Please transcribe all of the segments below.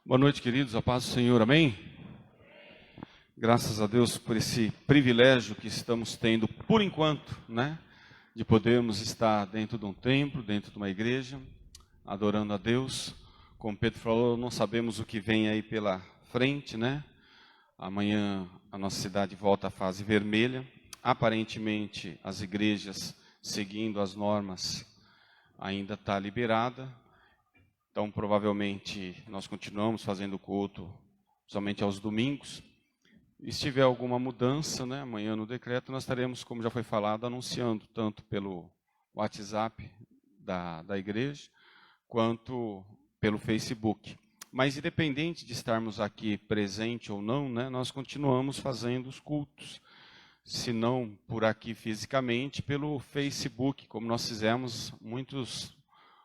Boa noite, queridos. A paz do Senhor, amém? Graças a Deus por esse privilégio que estamos tendo, por enquanto, né? De podermos estar dentro de um templo, dentro de uma igreja, adorando a Deus. Como Pedro falou, não sabemos o que vem aí pela frente, né? Amanhã a nossa cidade volta à fase vermelha. Aparentemente, as igrejas, seguindo as normas, ainda está liberada. Então, provavelmente, nós continuamos fazendo culto somente aos domingos. E se tiver alguma mudança, né, amanhã no decreto, nós estaremos, como já foi falado, anunciando tanto pelo WhatsApp da igreja, quanto pelo Facebook. Mas, independente de estarmos aqui presente ou não, né, nós continuamos fazendo os cultos. Se não por aqui fisicamente, pelo Facebook, como nós fizemos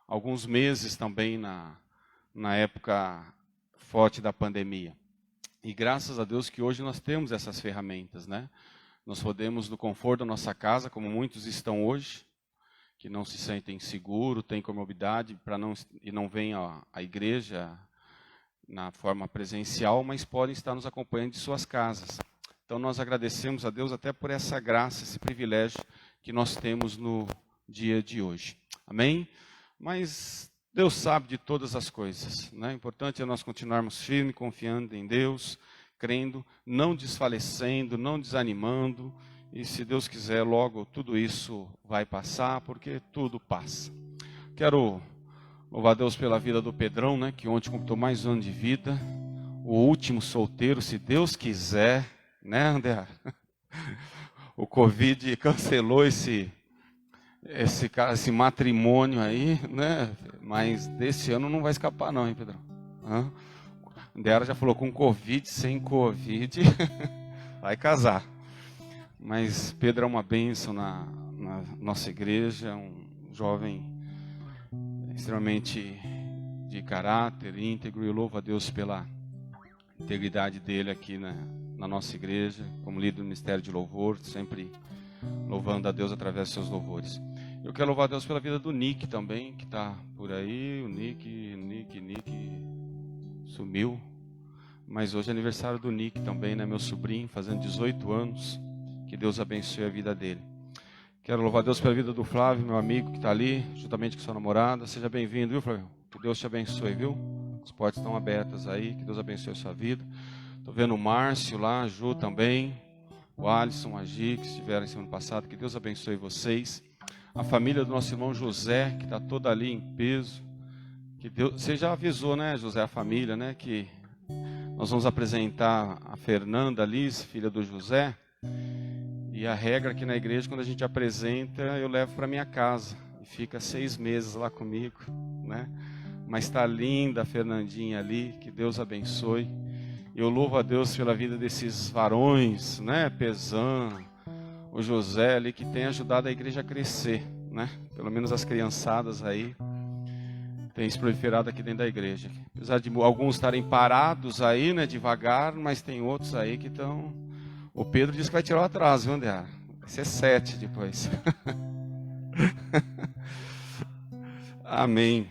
alguns meses também na época forte da pandemia. E graças a Deus que hoje nós temos essas ferramentas, né? Nós podemos, no conforto da nossa casa, como muitos estão hoje, que não se sentem seguros, têm comorbidade e não vêm à igreja na forma presencial, mas podem estar nos acompanhando de suas casas. Então nós agradecemos a Deus até por essa graça, esse privilégio que nós temos no dia de hoje. Amém? Mas Deus sabe de todas as coisas, né? O importante é nós continuarmos firmes, confiando em Deus, crendo, não desfalecendo, não desanimando. E se Deus quiser, logo tudo isso vai passar, porque tudo passa. Quero louvar a Deus pela vida do Pedrão, né? Que ontem completou mais um ano de vida. O último solteiro, se Deus quiser, né, André? O Covid cancelou esse matrimônio aí, né? Mas desse ano não vai escapar não, hein, Pedrão? Dera já falou com Covid, sem Covid, vai casar. Mas Pedro é uma bênção na nossa igreja, um jovem extremamente de caráter, íntegro, e eu louvo a Deus pela integridade dele aqui na nossa igreja, como líder do Ministério de Louvor, sempre louvando a Deus através dos seus louvores. Eu quero louvar a Deus pela vida do Nick também, que está por aí. O Nick sumiu. Mas hoje é aniversário do Nick também, né? Meu sobrinho, fazendo 18 anos. Que Deus abençoe a vida dele. Quero louvar a Deus pela vida do Flávio, meu amigo, que está ali, juntamente com sua namorada. Seja bem-vindo, viu, Flávio? Que Deus te abençoe, viu? As portas estão abertas aí, que Deus abençoe a sua vida. Estou vendo o Márcio lá, a Ju também. O Alisson, a Gi, que estiveram semana passada. Que Deus abençoe vocês. A família do nosso irmão José, que está toda ali em peso. Que Deus, você já avisou, né, José, a família, né, que nós vamos apresentar a Fernanda Liz, filha do José. E a regra aqui na igreja, quando a gente apresenta, eu levo para minha casa. E fica 6 meses lá comigo, né? Mas está linda a Fernandinha ali, que Deus abençoe. Eu louvo a Deus pela vida desses varões, né, Pesan, o José ali, que tem ajudado a igreja a crescer, né? Pelo menos as criançadas aí têm se proliferado aqui dentro da igreja. Apesar de alguns estarem parados aí, né, devagar, mas tem outros aí que estão... O Pedro disse que vai tirar o atraso, viu, André? Vai ser 7 depois. Amém.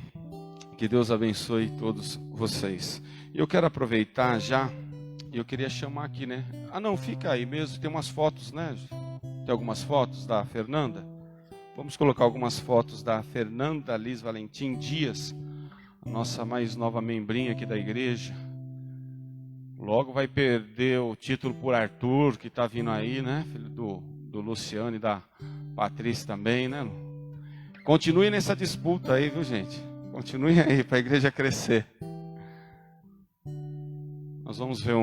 Que Deus abençoe todos vocês. E eu quero aproveitar já, e eu queria chamar aqui, né? Ah, não, fica aí mesmo, tem umas fotos, né? Tem algumas fotos da Fernanda? Vamos colocar algumas fotos da Fernanda Liz Valentim Dias, a nossa mais nova membrinha aqui da igreja. Logo vai perder o título por Arthur, que está vindo aí, né? Filho do Luciano e da Patrícia também, né? Continue nessa disputa aí, viu, gente? Continue aí para a igreja crescer. Nós vamos ver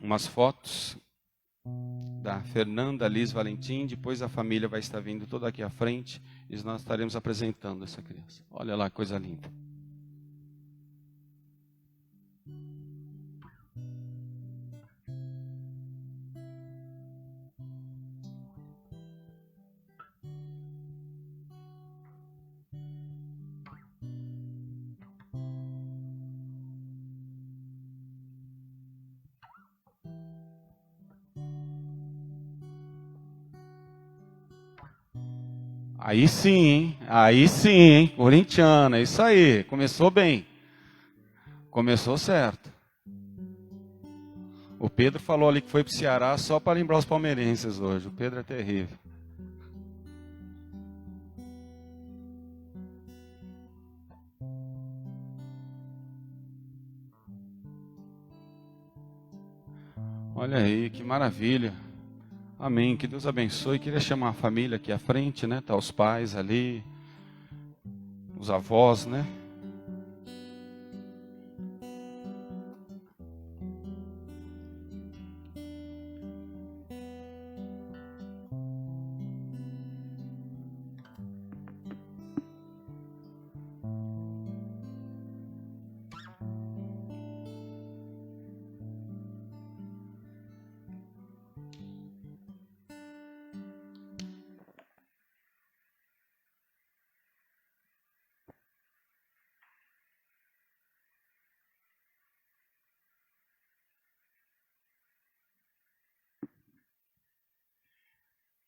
umas fotos da Fernanda Liz Valentim. Depois a família vai estar vindo toda aqui à frente e nós estaremos apresentando essa criança. Olha lá, coisa linda. Aí sim, hein? Corintiana, isso aí, começou bem. Começou certo. O Pedro falou ali que foi para o Ceará só para lembrar os palmeirenses hoje. O Pedro é terrível. Olha aí, que maravilha. Amém. Que Deus abençoe. Queria chamar a família aqui à frente, né? Tá os pais ali, os avós, né?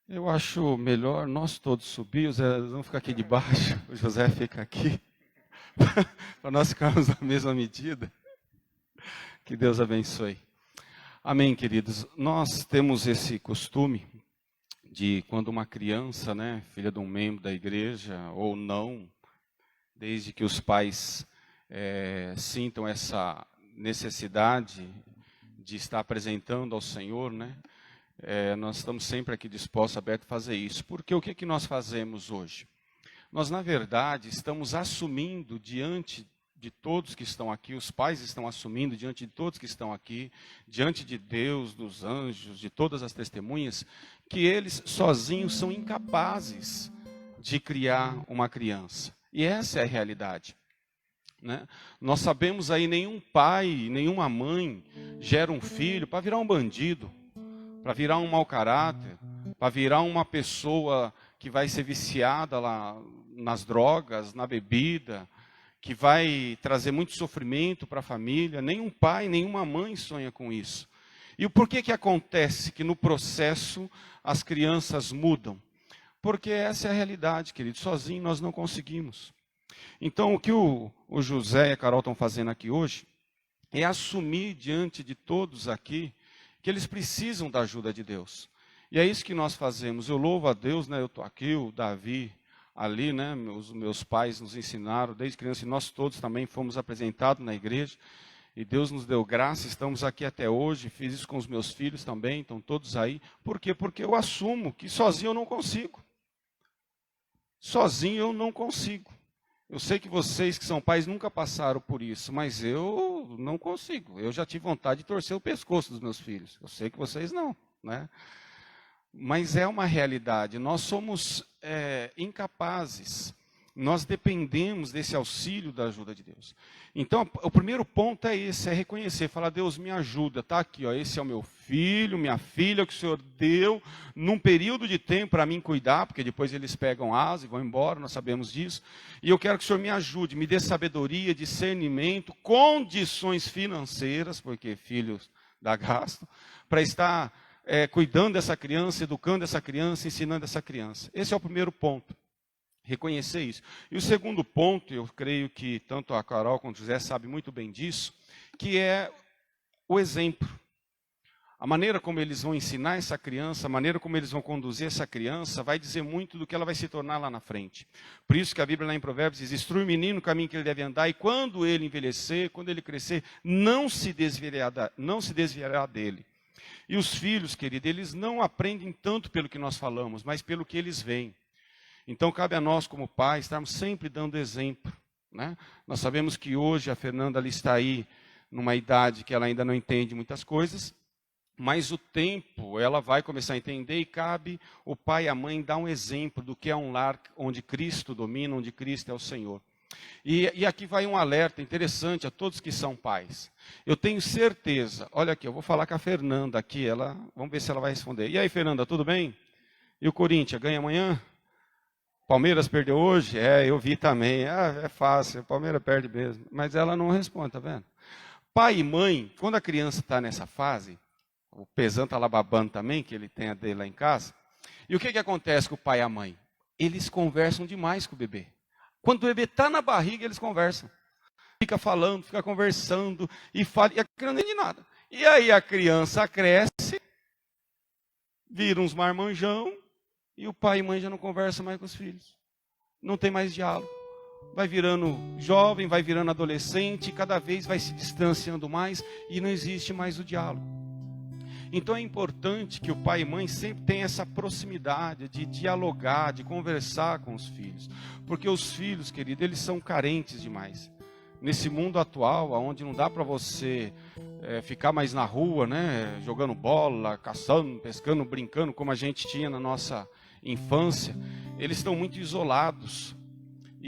Eu acho melhor nós todos subir, os Zé vão ficar aqui debaixo, o José fica aqui, para nós ficarmos na mesma medida. Que Deus abençoe. Amém, queridos. Nós temos esse costume de quando uma criança, né, filha de um membro da igreja, ou não, desde que os pais sintam essa necessidade de estar apresentando ao Senhor, né, nós estamos sempre aqui dispostos, abertos a fazer isso. Porque o que nós fazemos hoje? Nós, na verdade, estamos assumindo diante de todos que estão aqui, os pais estão assumindo diante de todos que estão aqui, diante de Deus, dos anjos, de todas as testemunhas, que eles sozinhos são incapazes de criar uma criança. E essa é a realidade. Né? Nós sabemos aí, nenhum pai, nenhuma mãe gera um filho para virar um bandido, para virar um mau caráter, para virar uma pessoa que vai ser viciada lá nas drogas, na bebida, que vai trazer muito sofrimento para a família. Nenhum pai, nenhuma mãe sonha com isso. E o porquê que acontece que no processo as crianças mudam? Porque essa é a realidade, querido. Sozinho nós não conseguimos. Então o que o José e a Carol estão fazendo aqui hoje é assumir diante de todos aqui que eles precisam da ajuda de Deus. E é isso que nós fazemos. Eu louvo a Deus, né? Eu estou aqui, o Davi ali, né? Os meus pais nos ensinaram desde criança, e nós todos também fomos apresentados na igreja. E Deus nos deu graça, estamos aqui até hoje. Fiz isso com os meus filhos também, estão todos aí. Por quê? Porque eu assumo que sozinho eu não consigo. Sozinho eu não consigo. Eu sei que vocês que são pais nunca passaram por isso, mas eu não consigo. Eu já tive vontade de torcer o pescoço dos meus filhos. Eu sei que vocês não, né? Mas é uma realidade. Nós somos incapazes. Nós dependemos desse auxílio da ajuda de Deus. Então, o primeiro ponto é esse, é reconhecer, falar: Deus, me ajuda, está aqui, ó, esse é o meu filho, minha filha, que o Senhor deu num período de tempo para mim cuidar, porque depois eles pegam asa e vão embora, nós sabemos disso. E eu quero que o Senhor me ajude, me dê sabedoria, discernimento, condições financeiras, porque filhos dá gasto, para estar cuidando dessa criança, educando essa criança, ensinando essa criança. Esse é o primeiro ponto. Reconhecer isso. E o segundo ponto, eu creio que tanto a Carol quanto o José sabem muito bem disso, que é o exemplo. A maneira como eles vão ensinar essa criança, a maneira como eles vão conduzir essa criança, vai dizer muito do que ela vai se tornar lá na frente. Por isso que a Bíblia lá em Provérbios diz: instrui o menino no caminho que ele deve andar, e quando ele envelhecer, quando ele crescer, não se desviará dele. E os filhos, querido, eles não aprendem tanto pelo que nós falamos, mas pelo que eles veem. Então, cabe a nós, como pais, estarmos sempre dando exemplo. Né? Nós sabemos que hoje a Fernanda ali está aí, numa idade que ela ainda não entende muitas coisas, mas o tempo ela vai começar a entender, e cabe o pai e a mãe dar um exemplo do que é um lar onde Cristo domina, onde Cristo é o Senhor. E aqui vai um alerta interessante a todos que são pais. Eu tenho certeza, olha aqui, eu vou falar com a Fernanda aqui, vamos ver se ela vai responder. E aí, Fernanda, tudo bem? E o Corinthians, ganha amanhã? Palmeiras perdeu hoje? Eu vi também. É fácil, o Palmeiras perde mesmo. Mas ela não responde, tá vendo? Pai e mãe, quando a criança está nessa fase, o Pesan está lá babando também, que ele tem a dele lá em casa. E o que acontece com o pai e a mãe? Eles conversam demais com o bebê. Quando o bebê está na barriga, eles conversam. E fica falando, fica conversando, e fala, e a criança não entende nada. E aí a criança cresce, vira uns marmanjão, e o pai e mãe já não conversam mais com os filhos. Não tem mais diálogo. Vai virando jovem, vai virando adolescente, e cada vez vai se distanciando mais, e não existe mais o diálogo. Então é importante que o pai e mãe sempre tenham essa proximidade de dialogar, de conversar com os filhos. Porque os filhos, querido, eles são carentes demais. Nesse mundo atual, onde não dá para você ficar mais na rua, né, jogando bola, caçando, pescando, brincando, como a gente tinha na nossa infância, eles estão muito isolados.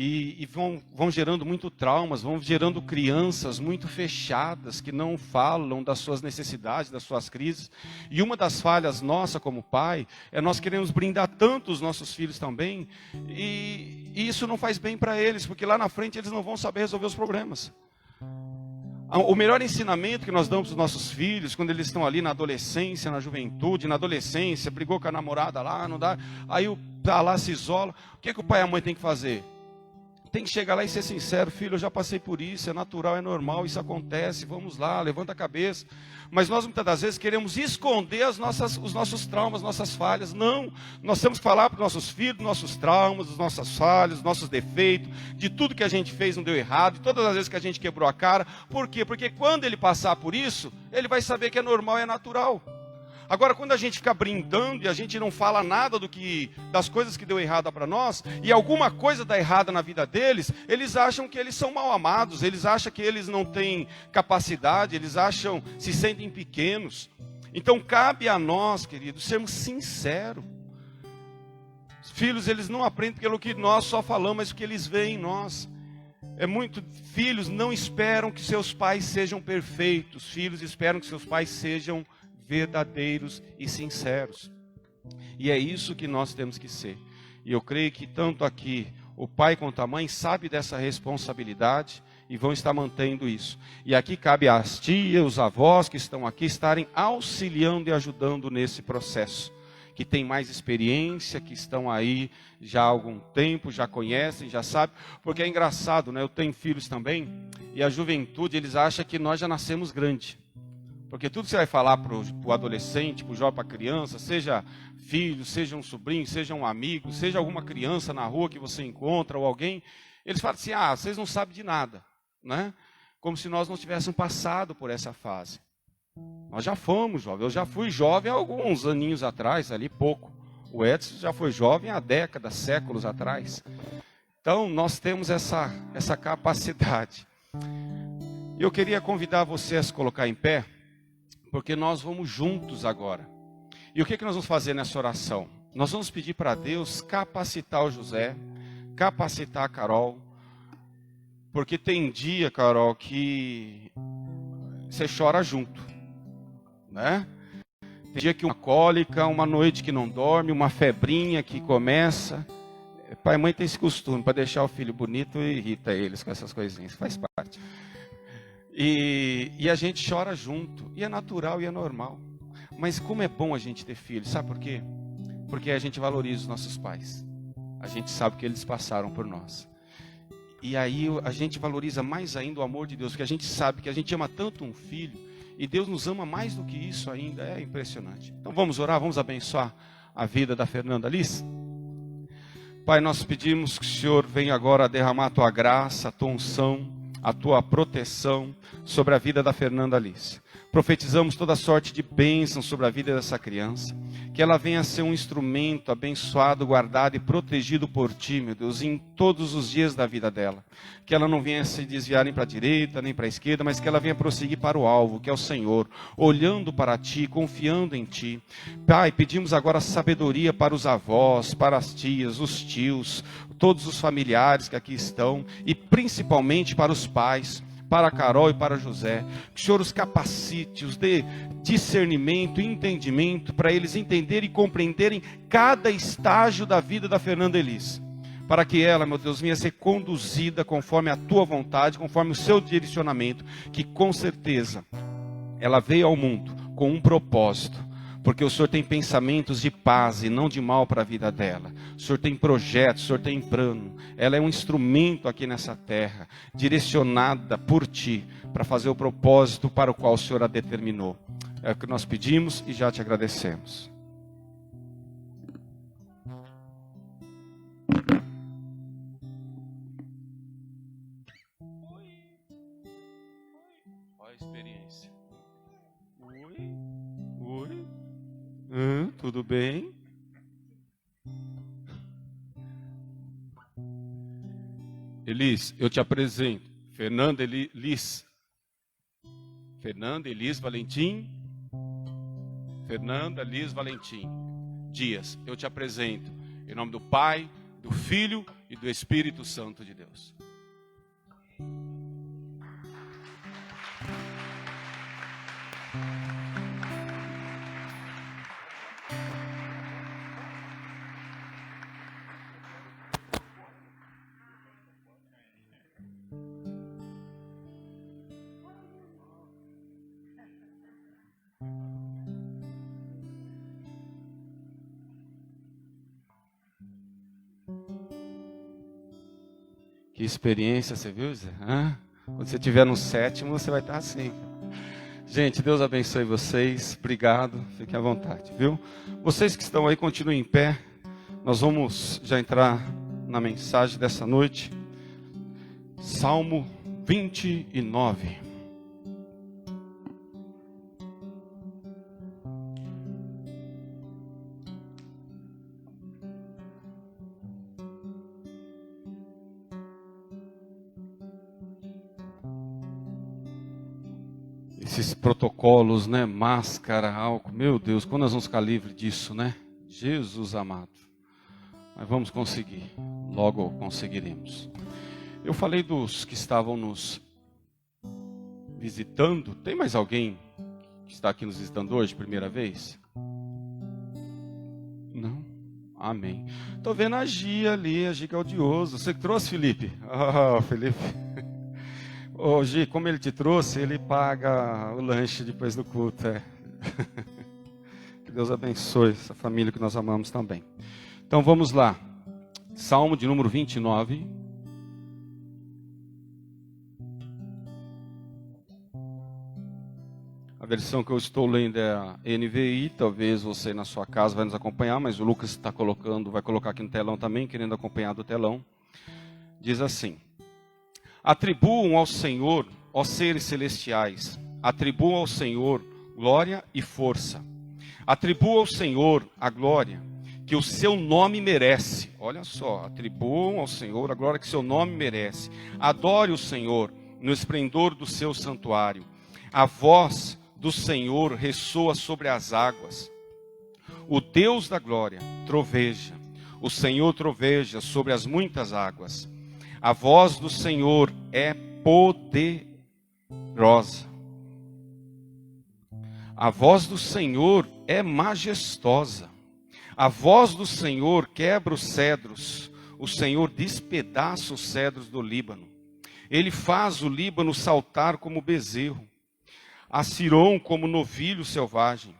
E vão gerando muito traumas, vão gerando crianças muito fechadas, que não falam das suas necessidades, das suas crises. E uma das falhas nossa como pai, é nós queremos brindar tanto os nossos filhos também, e isso não faz bem para eles, porque lá na frente eles não vão saber resolver os problemas. O melhor ensinamento que nós damos para os nossos filhos, quando eles estão ali na adolescência, na juventude, na adolescência, brigou com a namorada lá, não dá, aí tá lá, se isola, o que o pai e a mãe tem que fazer? Tem que chegar lá e ser sincero: filho, eu já passei por isso, é natural, é normal, isso acontece, vamos lá, levanta a cabeça. Mas nós muitas das vezes queremos esconder os nossos traumas, nossas falhas. Não, nós temos que falar para os nossos filhos dos nossos traumas, das nossas falhas, dos nossos defeitos, de tudo que a gente fez não deu errado, de todas as vezes que a gente quebrou a cara. Por quê? Porque quando ele passar por isso, ele vai saber que é normal, é natural. Agora, quando a gente fica brindando e a gente não fala nada das coisas que deu errada para nós, e alguma coisa dá errada na vida deles, eles acham que eles são mal amados, eles acham que eles não têm capacidade, eles se sentem pequenos. Então, cabe a nós, queridos, sermos sinceros. Os filhos, eles não aprendem pelo que nós só falamos, mas o que eles veem em nós. Filhos não esperam que seus pais sejam perfeitos, filhos esperam que seus pais sejam verdadeiros e sinceros. E é isso que nós temos que ser. E eu creio que tanto aqui o pai quanto a mãe sabe dessa responsabilidade e vão estar mantendo isso. E aqui cabe às tias, os avós que estão aqui estarem auxiliando e ajudando nesse processo. Que tem mais experiência, que estão aí já há algum tempo, já conhecem, já sabem. Porque é engraçado, né? Eu tenho filhos também, e a juventude, eles acham que nós já nascemos grande. Porque tudo que você vai falar para o adolescente, para o jovem, para a criança, seja filho, seja um sobrinho, seja um amigo, seja alguma criança na rua que você encontra ou alguém, eles falam assim: vocês não sabem de nada, né? Como se nós não tivéssemos passado por essa fase. Nós já fomos jovens, eu já fui jovem há alguns aninhos atrás, ali pouco. O Edson já foi jovem há décadas, séculos atrás. Então nós temos essa capacidade. Eu queria convidar você a se colocar em pé, porque nós vamos juntos agora. E o que nós vamos fazer nessa oração? Nós vamos pedir para Deus capacitar o José, capacitar a Carol. Porque tem dia, Carol, que você chora junto, né? Tem dia que uma cólica, uma noite que não dorme, uma febrinha que começa. Pai e mãe tem esse costume, para deixar o filho bonito, irrita eles com essas coisinhas, faz parte. E a gente chora junto, e é natural e é normal. Mas como é bom a gente ter filhos, sabe por quê? Porque a gente valoriza os nossos pais. A gente sabe que eles passaram por nós. E aí a gente valoriza mais ainda o amor de Deus, porque a gente sabe que a gente ama tanto um filho, e Deus nos ama mais do que isso ainda, é impressionante. Então vamos orar, vamos abençoar a vida da Fernanda Alice? Pai, nós pedimos que o Senhor venha agora derramar a Tua graça, a Tua unção, a Tua proteção sobre a vida da Fernanda Alice. Profetizamos toda sorte de bênção sobre a vida dessa criança, que ela venha a ser um instrumento abençoado, guardado e protegido por Ti, meu Deus, em todos os dias da vida dela. Que ela não venha se desviar nem para a direita, nem para a esquerda, mas que ela venha prosseguir para o alvo, que é o Senhor, olhando para Ti, confiando em Ti. Pai, pedimos agora sabedoria para os avós, para as tias, os tios, todos os familiares que aqui estão, e principalmente para os pais, para a Carol e para José. Que o Senhor os capacite, os dê discernimento, entendimento, para eles entenderem e compreenderem cada estágio da vida da Fernanda Alice. Para que ela, meu Deus, venha ser conduzida conforme a Tua vontade, conforme o Seu direcionamento, que com certeza ela veio ao mundo com um propósito, porque o Senhor tem pensamentos de paz e não de mal para a vida dela. O Senhor tem projetos, o Senhor tem plano. Ela é um instrumento aqui nessa terra, direcionada por Ti, para fazer o propósito para o qual o Senhor a determinou. É o que nós pedimos e já te agradecemos. Olha a experiência. Oi. Tudo bem? Elis, eu te apresento. Fernanda Elis Valentim. Fernanda Liz Valentim Dias, eu te apresento. Em nome do Pai, do Filho e do Espírito Santo de Deus. Que experiência, você viu, Zé? Quando você estiver no 7º, você vai estar assim. Gente, Deus abençoe vocês. Obrigado. Fiquem à vontade, viu? Vocês que estão aí, continuem em pé. Nós vamos já entrar na mensagem dessa noite. Salmo 29. Esses protocolos, né? Máscara, álcool. Meu Deus, quando nós vamos ficar livres disso, né? Jesus amado. Mas vamos conseguir. Logo conseguiremos. Eu falei dos que estavam nos visitando. Tem mais alguém que está aqui nos visitando hoje, primeira vez? Não? Amém. Estou vendo a Gia ali, a Gia Gaudioso. Você que trouxe, Felipe? Felipe. Hoje, como ele te trouxe, ele paga o lanche depois do culto. Que Deus abençoe essa família que nós amamos também. Então vamos lá. Salmo de número 29. A versão que eu estou lendo é a NVI. Talvez você na sua casa vai nos acompanhar, mas o Lucas está colocando, vai colocar aqui no telão também, querendo acompanhar do telão. Diz assim: atribuam ao Senhor, ó seres celestiais, atribuam ao Senhor glória e força. Atribuam ao Senhor a glória que o seu nome merece. Olha só, atribuam ao Senhor a glória que o seu nome merece. Adore o Senhor no esplendor do seu santuário. A voz do Senhor ressoa sobre as águas. O Deus da glória troveja. O Senhor troveja sobre as muitas águas. A voz do Senhor é poderosa. A voz do Senhor é majestosa. A voz do Senhor quebra os cedros. O Senhor despedaça os cedros do Líbano. Ele faz o Líbano saltar como bezerro, a Sirom como novilho selvagem.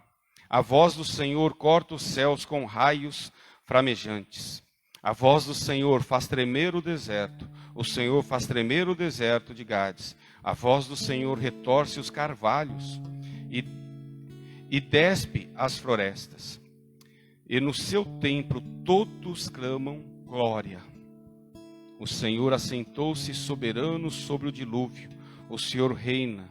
A voz do Senhor corta os céus com raios framejantes. A voz do Senhor faz tremer o deserto. O Senhor faz tremer o deserto de Gades. A voz do Senhor retorce os carvalhos e despe as florestas. E no seu templo todos clamam glória. O Senhor assentou-se soberano sobre o dilúvio. O Senhor reina,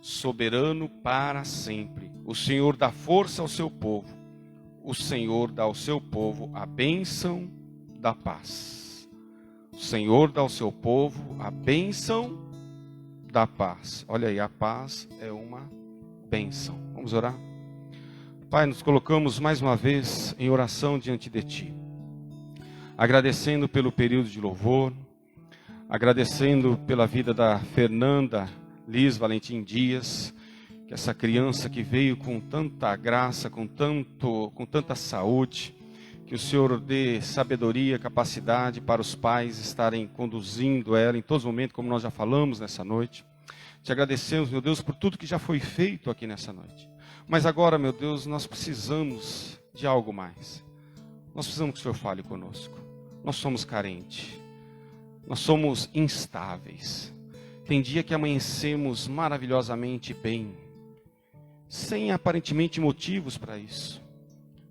soberano para sempre. O Senhor dá força ao seu povo. O Senhor dá ao seu povo a bênção da paz. O Senhor dá ao seu povo a bênção da paz. Olha aí, a paz é uma bênção. Vamos orar? Pai, nos colocamos mais uma vez em oração diante de Ti, agradecendo pelo período de louvor, agradecendo pela vida da Fernanda Liz Valentim Dias, que essa criança que veio com tanta graça, com tanta saúde, que o Senhor dê sabedoria, capacidade para os pais estarem conduzindo ela em todos os momentos, como nós já falamos nessa noite. Te agradecemos, meu Deus, por tudo que já foi feito aqui nessa noite. Mas agora, meu Deus, nós precisamos de algo mais. Nós precisamos que o Senhor fale conosco. Nós somos carentes. Nós somos instáveis. Tem dia que amanhecemos maravilhosamente bem, sem aparentemente motivos para isso.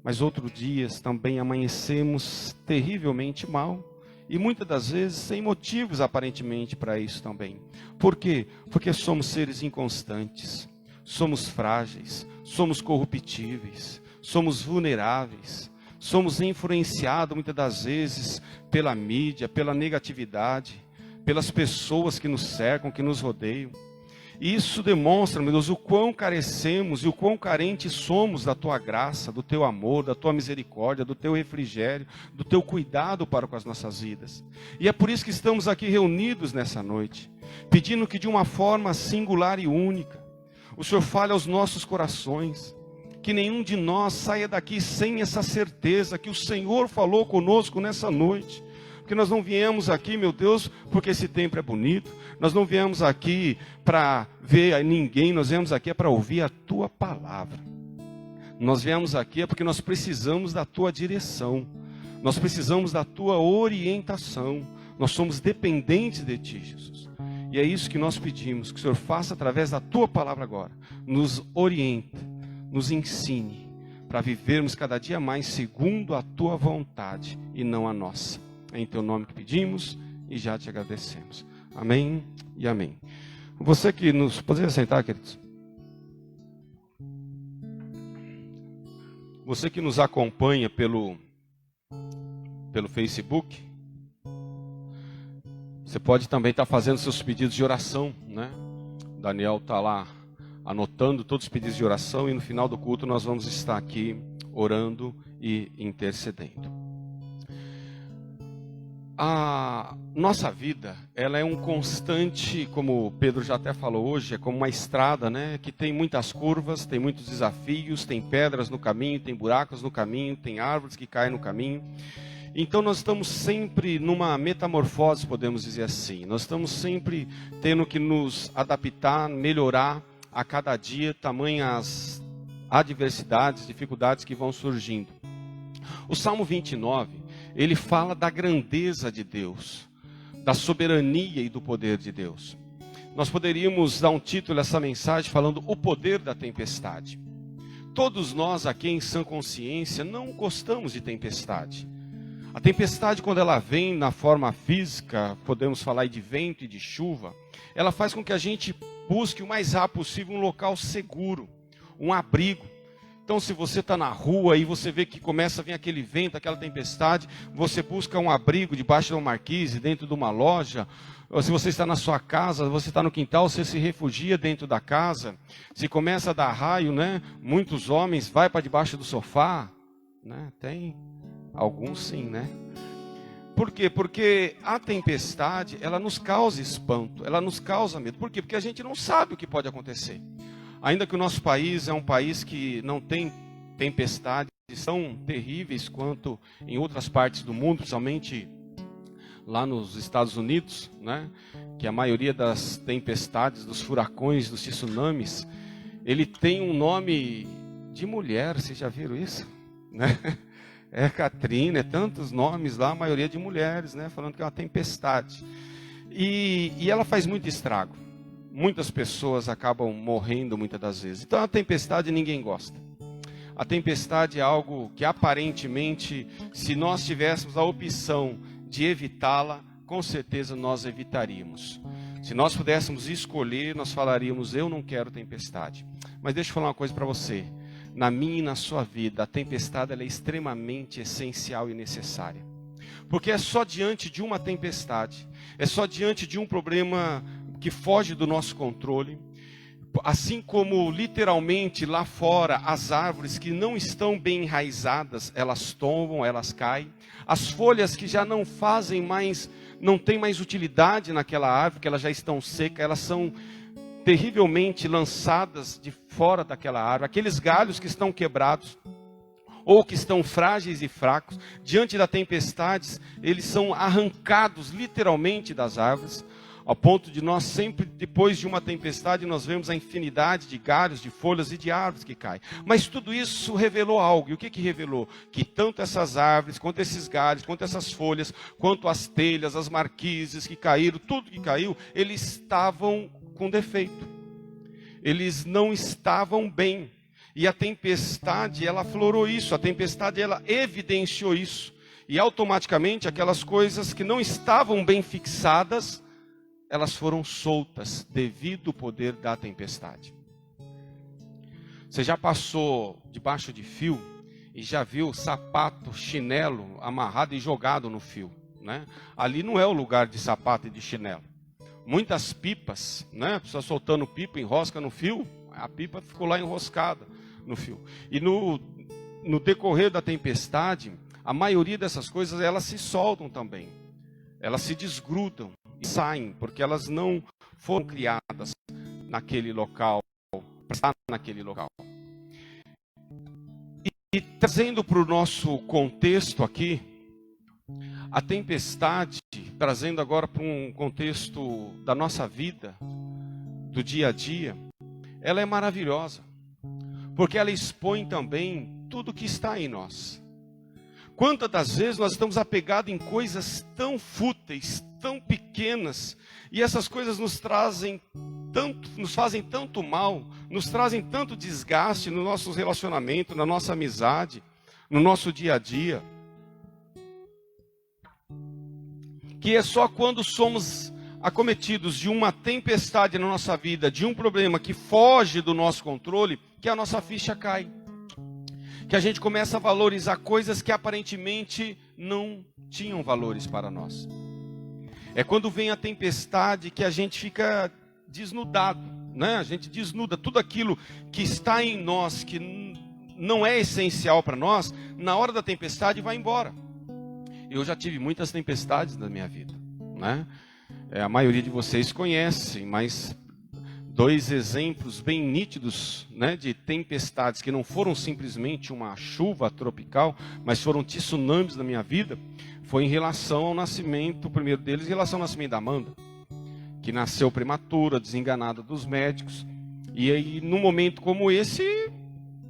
Mas outros dias também amanhecemos terrivelmente mal. E muitas das vezes sem motivos aparentemente para isso também. Por quê? Porque somos seres inconstantes, somos frágeis, somos corruptíveis, somos vulneráveis, somos influenciados muitas das vezes pela mídia, pela negatividade, pelas pessoas que nos cercam, que nos rodeiam. E isso demonstra, meu Deus, o quão carecemos e o quão carentes somos da Tua graça, do Teu amor, da Tua misericórdia, do Teu refrigério, do Teu cuidado para com as nossas vidas. E é por isso que estamos aqui reunidos nessa noite, pedindo que de uma forma singular e única, o Senhor fale aos nossos corações, que nenhum de nós saia daqui sem essa certeza que o Senhor falou conosco nessa noite. Porque nós não viemos aqui, meu Deus, porque esse tempo é bonito. Nós não viemos aqui para ver ninguém. Nós viemos aqui para ouvir a Tua palavra. Nós viemos aqui porque nós precisamos da Tua direção. Nós precisamos da Tua orientação. Nós somos dependentes de Ti, Jesus. E é isso que nós pedimos, que o Senhor faça através da Tua palavra agora. Nos oriente, nos ensine, para vivermos cada dia mais segundo a Tua vontade e não a nossa. É em Teu nome que pedimos e já Te agradecemos. Amém e amém. Você que nos... Pode sentar, queridos. Você que nos acompanha pelo Facebook, você pode também estar fazendo seus pedidos de oração, né? O Daniel está lá anotando todos os pedidos de oração e no final do culto nós vamos estar aqui orando e intercedendo. A nossa vida, ela é um constante, como Pedro já até falou hoje, é como uma estrada, né? Que tem muitas curvas, tem muitos desafios, tem pedras no caminho, tem buracos no caminho, tem árvores que caem no caminho. Então nós estamos sempre numa metamorfose, podemos dizer assim. Nós estamos sempre tendo que nos adaptar, melhorar a cada dia, tamanhas adversidades, dificuldades que vão surgindo. O Salmo 29... ele fala da grandeza de Deus, da soberania e do poder de Deus. Nós poderíamos dar um título a essa mensagem falando o poder da tempestade. Todos nós aqui em sã consciência não gostamos de tempestade. A tempestade, quando ela vem na forma física, podemos falar de vento e de chuva, ela faz com que a gente busque o mais rápido possível um local seguro, um abrigo. Então, se você está na rua e você vê que começa a vir aquele vento, aquela tempestade, você busca um abrigo debaixo de uma marquise, dentro de uma loja. Ou se você está na sua casa, você está no quintal, você se refugia dentro da casa. Se começa a dar raio, né? Muitos homens vão para debaixo do sofá. Né? Tem alguns sim, né? Por quê? Porque a tempestade, ela nos causa espanto, ela nos causa medo. Por quê? Porque a gente não sabe o que pode acontecer. Ainda que o nosso país é um país que não tem tempestades tão terríveis quanto em outras partes do mundo, principalmente lá nos Estados Unidos, né? Que a maioria das tempestades, dos furacões, dos tsunamis, ele tem um nome de mulher, vocês já viram isso? Né? É Katrina, é tantos nomes lá, a maioria de mulheres, né? Falando que é uma tempestade. E ela faz muito estrago. Muitas pessoas acabam morrendo muitas das vezes. Então a tempestade ninguém gosta. A tempestade é algo que aparentemente, se nós tivéssemos a opção de evitá-la, com certeza nós evitaríamos. Se nós pudéssemos escolher, nós falaríamos, eu não quero tempestade. Mas deixa eu falar uma coisa para você. Na minha e na sua vida, a tempestade ela é extremamente essencial e necessária. Porque é só diante de uma tempestade, é só diante de um problema que foge do nosso controle, assim como literalmente lá fora as árvores que não estão bem enraizadas, elas tombam, elas caem, as folhas que já não fazem mais, não tem mais utilidade naquela árvore, que elas já estão secas, elas são terrivelmente lançadas de fora daquela árvore, aqueles galhos que estão quebrados, ou que estão frágeis e fracos, diante da tempestade, eles são arrancados literalmente das árvores. Ao ponto de nós sempre, depois de uma tempestade, nós vemos a infinidade de galhos, de folhas e de árvores que caem. Mas tudo isso revelou algo. E o que que revelou? Que tanto essas árvores, quanto esses galhos, quanto essas folhas, quanto as telhas, as marquises que caíram, tudo que caiu, eles estavam com defeito. Eles não estavam bem. E a tempestade, ela aflorou isso. A tempestade, ela evidenciou isso. E automaticamente, aquelas coisas que não estavam bem fixadas, elas foram soltas devido ao poder da tempestade. Você já passou debaixo de fio e já viu sapato, chinelo amarrado e jogado no fio, né? Ali não é o lugar de sapato e de chinelo. Muitas pipas, né? A pessoa soltando pipa, enrosca no fio, a pipa ficou lá enroscada no fio. E no decorrer da tempestade, a maioria dessas coisas, elas se soltam também. Elas se desgrudam e saem, porque elas não foram criadas naquele local, para estar naquele local. E trazendo para o nosso contexto aqui, a tempestade, trazendo agora para um contexto da nossa vida, do dia a dia, ela é maravilhosa, porque ela expõe também tudo que está em nós. Quantas das vezes nós estamos apegados em coisas tão fúteis, tão pequenas, e essas coisas nos fazem tanto mal, nos trazem tanto desgaste no nosso relacionamento, na nossa amizade, no nosso dia a dia, que é só quando somos acometidos de uma tempestade na nossa vida, de um problema que foge do nosso controle, que a nossa ficha cai. Que a gente começa a valorizar coisas que aparentemente não tinham valores para nós. É quando vem a tempestade que a gente fica desnudado, né? A gente desnuda tudo aquilo que está em nós, que não é essencial para nós, na hora da tempestade vai embora. Eu já tive muitas tempestades na minha vida, né? A maioria de vocês conhecem, mas 2 exemplos bem nítidos, né, de tempestades que não foram simplesmente uma chuva tropical, mas foram tsunamis na minha vida, foi em relação ao nascimento, o primeiro deles, em relação ao nascimento da Amanda, que nasceu prematura, desenganada dos médicos, e aí num momento como esse,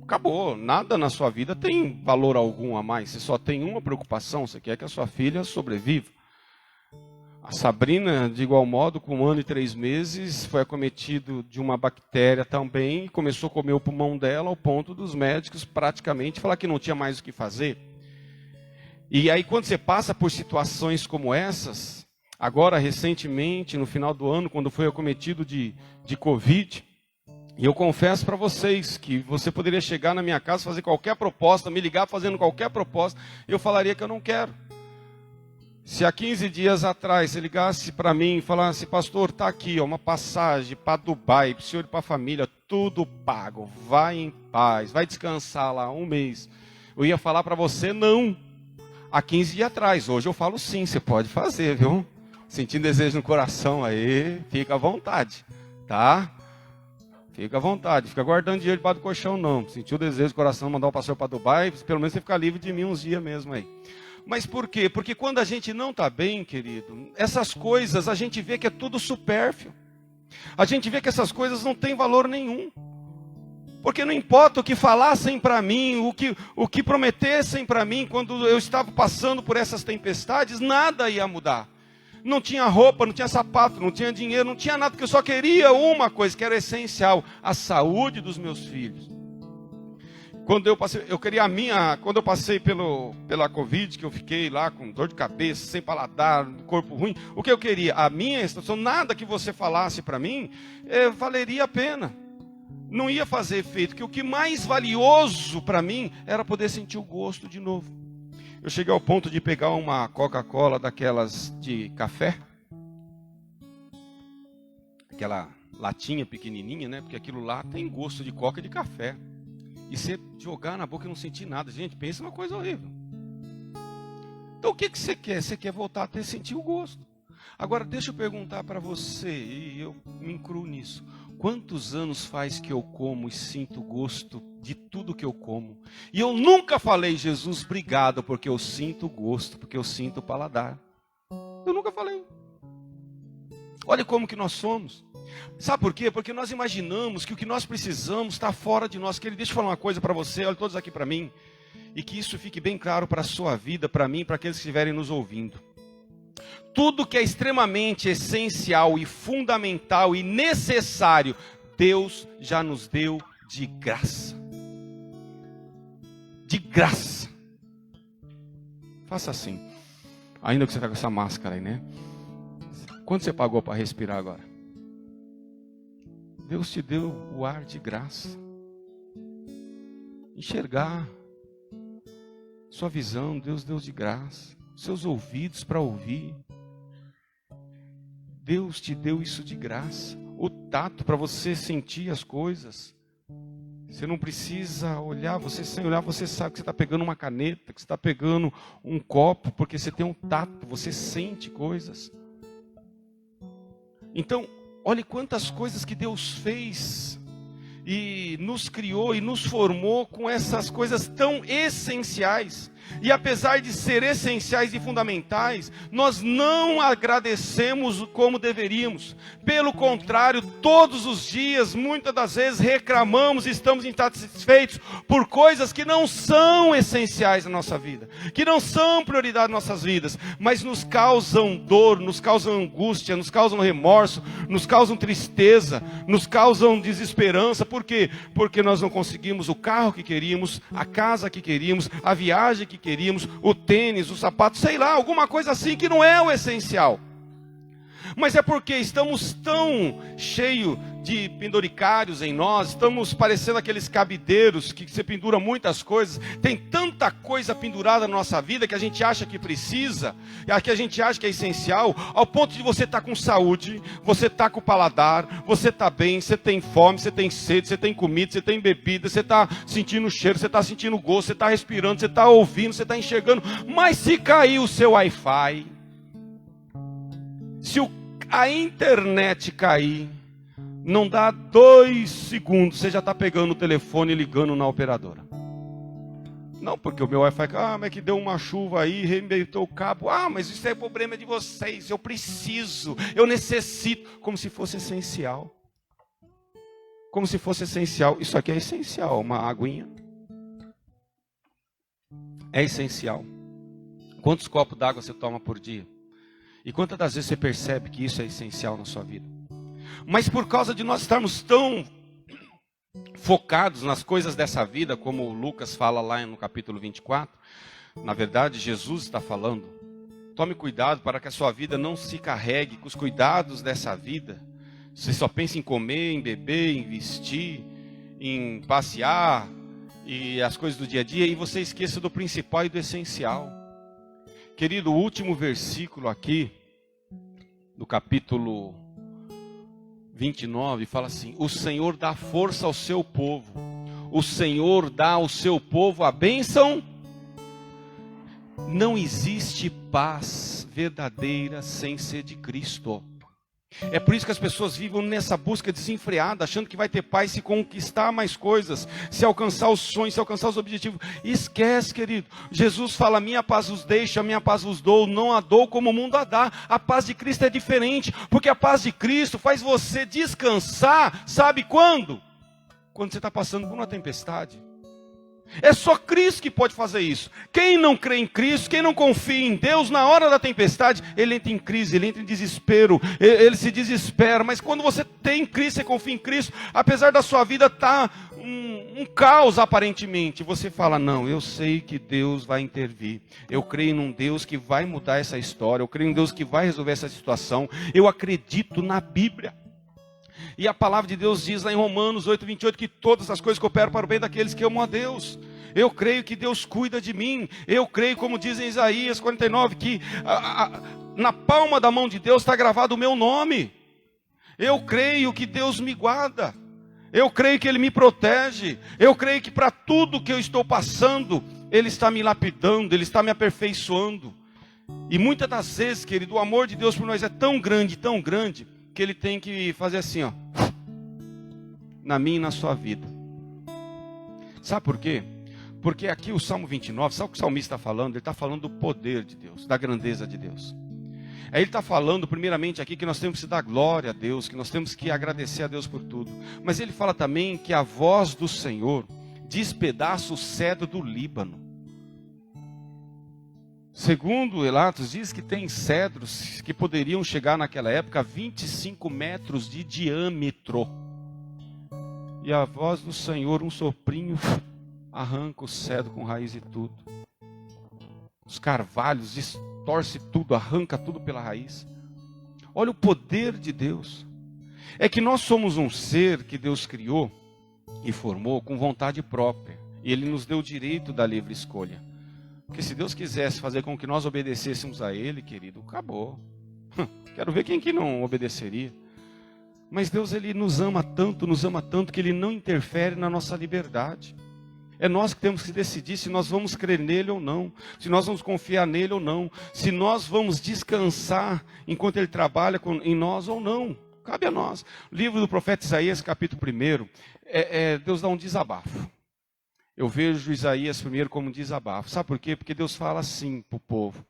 acabou, nada na sua vida tem valor algum a mais, você só tem uma preocupação, você quer que a sua filha sobreviva. A Sabrina, de igual modo, com 1 ano e 3 meses, foi acometido de uma bactéria também, começou a comer o pulmão dela, ao ponto dos médicos praticamente falar que não tinha mais o que fazer. E aí quando você passa por situações como essas, agora recentemente, no final do ano, quando foi acometido de Covid, e eu confesso para vocês que você poderia chegar na minha casa, fazer qualquer proposta, me ligar fazendo qualquer proposta, eu falaria que eu não quero. Se há 15 dias atrás você ligasse para mim e falasse, pastor, está aqui ó, uma passagem para Dubai, para o senhor e para a família, tudo pago, vai em paz, vai descansar lá 1 mês. Eu ia falar para você não, há 15 dias atrás. Hoje eu falo sim, você pode fazer, viu? Sentindo desejo no coração aí, fica à vontade, tá? Fica à vontade, fica guardando dinheiro debaixo do colchão não. Sentiu o desejo no coração, mandar o pastor para Dubai, pelo menos você fica livre de mim uns dias mesmo aí. Mas por quê? Porque quando a gente não está bem, querido, essas coisas a gente vê que é tudo supérfluo. A gente vê que essas coisas não têm valor nenhum. Porque não importa o que falassem para mim, o que prometessem para mim quando eu estava passando por essas tempestades, nada ia mudar. Não tinha roupa, não tinha sapato, não tinha dinheiro, não tinha nada, porque eu só queria uma coisa que era essencial, a saúde dos meus filhos. Quando eu passei pela Covid, que eu fiquei lá com dor de cabeça, sem paladar, corpo ruim, o que eu queria? A minha situação, nada que você falasse para mim, valeria a pena. Não ia fazer efeito, que o que mais valioso para mim era poder sentir o gosto de novo. Eu cheguei ao ponto de pegar uma Coca-Cola daquelas de café, aquela latinha pequenininha, né? Porque aquilo lá tem gosto de coca e de café. E você jogar na boca e não sentir nada. Gente, pensa uma coisa horrível. Então o que você quer? Você quer voltar a ter sentir o gosto. Agora deixa eu perguntar para você, e eu me incluo nisso. Quantos anos faz que eu como e sinto gosto de tudo que eu como? E eu nunca falei, Jesus, obrigado, porque eu sinto gosto, porque eu sinto paladar. Eu nunca falei. Olha como que nós somos. Sabe por quê? Porque nós imaginamos que o que nós precisamos está fora de nós. Querido, deixa eu falar uma coisa para você, olha todos aqui para mim. E que isso fique bem claro para a sua vida, para mim, para aqueles que estiverem nos ouvindo. Tudo que é extremamente essencial e fundamental e necessário, Deus já nos deu de graça. De graça. Faça assim. Ainda que você está com essa máscara aí, né? Quanto você pagou para respirar agora? Deus te deu o ar de graça. Enxergar. Sua visão, Deus deu de graça. Seus ouvidos para ouvir. Deus te deu isso de graça. O tato para você sentir as coisas. Você não precisa olhar, você sem olhar, você sabe que você está pegando uma caneta, que você está pegando um copo, porque você tem um tato, você sente coisas. Então, olhe quantas coisas que Deus fez e nos criou e nos formou com essas coisas tão essenciais. E apesar de ser essenciais e fundamentais, nós não agradecemos como deveríamos. Pelo contrário, todos os dias, muitas das vezes, reclamamos e estamos insatisfeitos por coisas que não são essenciais na nossa vida, que não são prioridade nas nossas vidas, mas nos causam dor, nos causam angústia, nos causam remorso, nos causam tristeza, nos causam desesperança. Por quê? Porque nós não conseguimos o carro que queríamos, a casa que queríamos, a viagem que queríamos, o tênis, o sapato, sei lá, alguma coisa assim que não é o essencial. Mas é porque estamos tão cheios de penduricários em nós, estamos parecendo aqueles cabideiros que você pendura muitas coisas, tem tanta coisa pendurada na nossa vida que a gente acha que precisa, que a gente acha que é essencial, ao ponto de você estar com saúde, você está com o paladar, você está bem, você tem fome, você tem sede, você tem comida, você tem bebida, você está sentindo cheiro, você está sentindo gosto, você está respirando, você está ouvindo, você está enxergando, mas se cair o seu Wi-Fi, se a internet cair, não dá 2 segundos, você já está pegando o telefone e ligando na operadora. Não, porque o meu Wi-Fi, mas que deu uma chuva aí, arrebentou o cabo. Mas isso é problema de vocês, eu preciso, eu necessito. Como se fosse essencial. Como se fosse essencial. Isso aqui é essencial, uma aguinha. É essencial. Quantos copos d'água você toma por dia? E quantas das vezes você percebe que isso é essencial na sua vida? Mas por causa de nós estarmos tão focados nas coisas dessa vida, como Lucas fala lá no capítulo 24, na verdade Jesus está falando, tome cuidado para que a sua vida não se carregue com os cuidados dessa vida. Você só pensa em comer, em beber, em vestir, em passear e as coisas do dia a dia, e você esqueça do principal e do essencial. Querido, o último versículo aqui, do capítulo 29, fala assim: o Senhor dá força ao seu povo, o Senhor dá ao seu povo a bênção. Não existe paz verdadeira sem ser de Cristo. É por isso que as pessoas vivem nessa busca desenfreada, achando que vai ter paz se conquistar mais coisas, se alcançar os sonhos, se alcançar os objetivos. Esquece, querido. Jesus fala: minha paz vos deixo, a minha paz vos dou, não a dou como o mundo a dá. A paz de Cristo é diferente, porque a paz de Cristo faz você descansar, sabe quando? Quando você está passando por uma tempestade. É só Cristo que pode fazer isso. Quem não crê em Cristo, quem não confia em Deus, na hora da tempestade, ele entra em crise, ele entra em desespero, ele se desespera. Mas quando você tem Cristo, você confia em Cristo, apesar da sua vida estar um caos aparentemente, você fala: não, eu sei que Deus vai intervir, eu creio num Deus que vai mudar essa história, eu creio em Deus que vai resolver essa situação, eu acredito na Bíblia. E a palavra de Deus diz lá em Romanos 8:28 que todas as coisas cooperam para o bem daqueles que amam a Deus. Eu creio que Deus cuida de mim. Eu creio, como diz em Isaías 49, que na palma da mão de Deus está gravado o meu nome. Eu creio que Deus me guarda. Eu creio que Ele me protege. Eu creio que para tudo que eu estou passando, Ele está me lapidando, Ele está me aperfeiçoando. E muitas das vezes, querido, o amor de Deus por nós é tão grande, que Ele tem que fazer assim, ó, na minha e na sua vida. Sabe por quê? Porque aqui o Salmo 29, sabe o que o salmista está falando? Ele está falando do poder de Deus, da grandeza de Deus. Aí ele está falando primeiramente aqui que nós temos que dar glória a Deus, que nós temos que agradecer a Deus por tudo. Mas ele fala também que a voz do Senhor despedaça o cedro do Líbano. Segundo relatos, diz que tem cedros que poderiam chegar naquela época a 25 metros de diâmetro. E a voz do Senhor, um soprinho, arranca o cedro com raiz e tudo. Os carvalhos, distorce tudo, arranca tudo pela raiz. Olha o poder de Deus. É que nós somos um ser que Deus criou e formou com vontade própria. E Ele nos deu o direito da livre escolha. Porque se Deus quisesse fazer com que nós obedecêssemos a Ele, querido, acabou. Quero ver quem que não obedeceria. Mas Deus, Ele nos ama tanto, que Ele não interfere na nossa liberdade. É nós que temos que decidir se nós vamos crer nele ou não, se nós vamos confiar nele ou não, se nós vamos descansar enquanto Ele trabalha em nós ou não. Cabe a nós. O livro do profeta Isaías, capítulo 1, Deus dá um desabafo. Eu vejo Isaías primeiro como um desabafo. Sabe por quê? Porque Deus fala assim para o povo.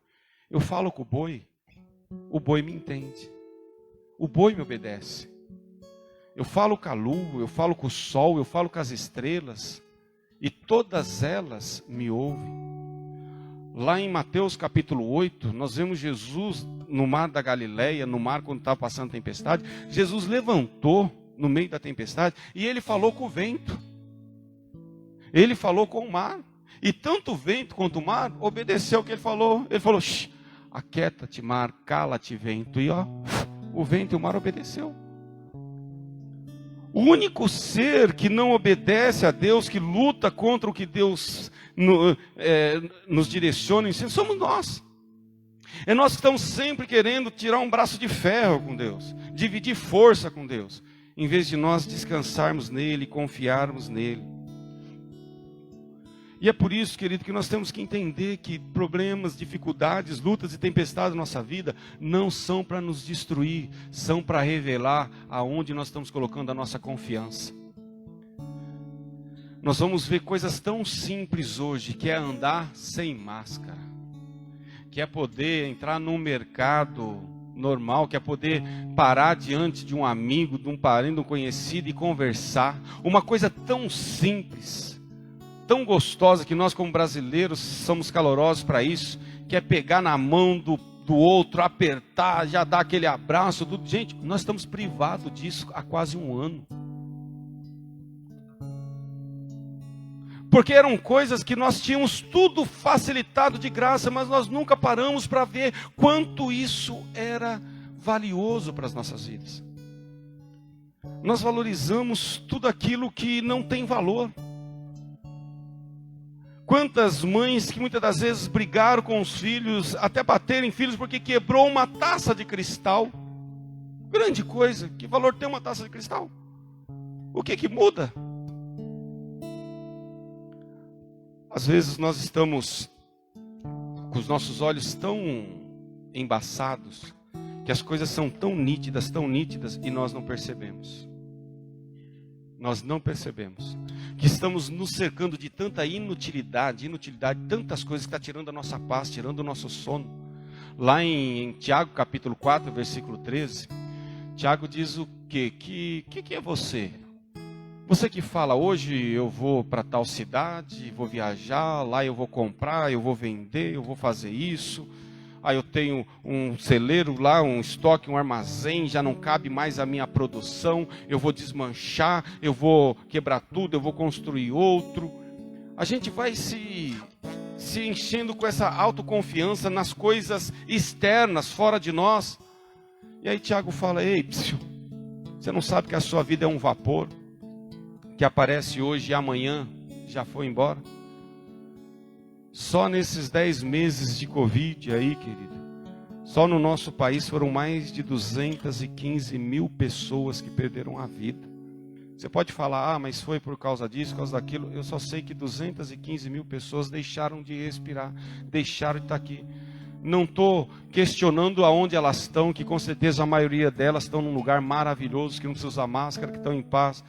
Eu falo com o boi me entende. O boi me obedece. Eu falo com a lua, eu falo com o sol, eu falo com as estrelas. E todas elas me ouvem. Lá em Mateus capítulo 8, nós vemos Jesus no mar da Galileia, no mar quando estava passando a tempestade. Jesus levantou no meio da tempestade e Ele falou com o vento. Ele falou com o mar. E tanto o vento quanto o mar obedeceu o que Ele falou. Ele falou, aquieta-te mar, cala-te vento. E o vento e o mar obedeceu. O único ser que não obedece a Deus, que luta contra o que Deus nos direciona, somos nós. É nós que estamos sempre querendo tirar um braço de ferro com Deus, dividir força com Deus, em vez de nós descansarmos nele, confiarmos nele. E é por isso, querido, que nós temos que entender que problemas, dificuldades, lutas e tempestades na nossa vida não são para nos destruir, são para revelar aonde nós estamos colocando a nossa confiança. Nós vamos ver coisas tão simples hoje, que é andar sem máscara, que é poder entrar num mercado normal, que é poder parar diante de um amigo, de um parente, de um conhecido e conversar. Uma coisa tão simples, tão gostosa, que nós como brasileiros somos calorosos para isso, que é pegar na mão do outro, apertar, já dar aquele abraço. Gente, nós estamos privados disso há quase um ano. Porque eram coisas que nós tínhamos tudo facilitado de graça, mas nós nunca paramos para ver quanto isso era valioso para as nossas vidas. Nós valorizamos tudo aquilo que não tem valor. Quantas mães que muitas das vezes brigaram com os filhos, até baterem filhos porque quebrou uma taça de cristal. Grande coisa, que valor tem uma taça de cristal? O que muda? Às vezes nós estamos com os nossos olhos tão embaçados, que as coisas são tão nítidas, e nós não percebemos. Nós não percebemos que estamos nos cercando de tanta inutilidade, tantas coisas que está tirando a nossa paz, tirando o nosso sono. Lá em Tiago capítulo 4, versículo 13, Tiago diz o quê? Que é você? Você que fala, hoje eu vou para tal cidade, vou viajar, lá eu vou comprar, eu vou vender, eu vou fazer isso. Eu tenho um celeiro lá, um estoque, um armazém, já não cabe mais a minha produção, eu vou desmanchar, eu vou quebrar tudo, eu vou construir outro. A gente vai se enchendo com essa autoconfiança nas coisas externas, fora de nós. E aí Tiago fala, ei, você não sabe que a sua vida é um vapor, que aparece hoje e amanhã já foi embora? Só nesses 10 meses de Covid aí, querido, só no nosso país foram mais de 215 mil pessoas que perderam a vida. Você pode falar, mas foi por causa disso, por causa daquilo. Eu só sei que 215 mil pessoas deixaram de respirar, deixaram de estar aqui. Não estou questionando aonde elas estão, que com certeza a maioria delas estão num lugar maravilhoso, que não precisa usar máscara, que estão em paz.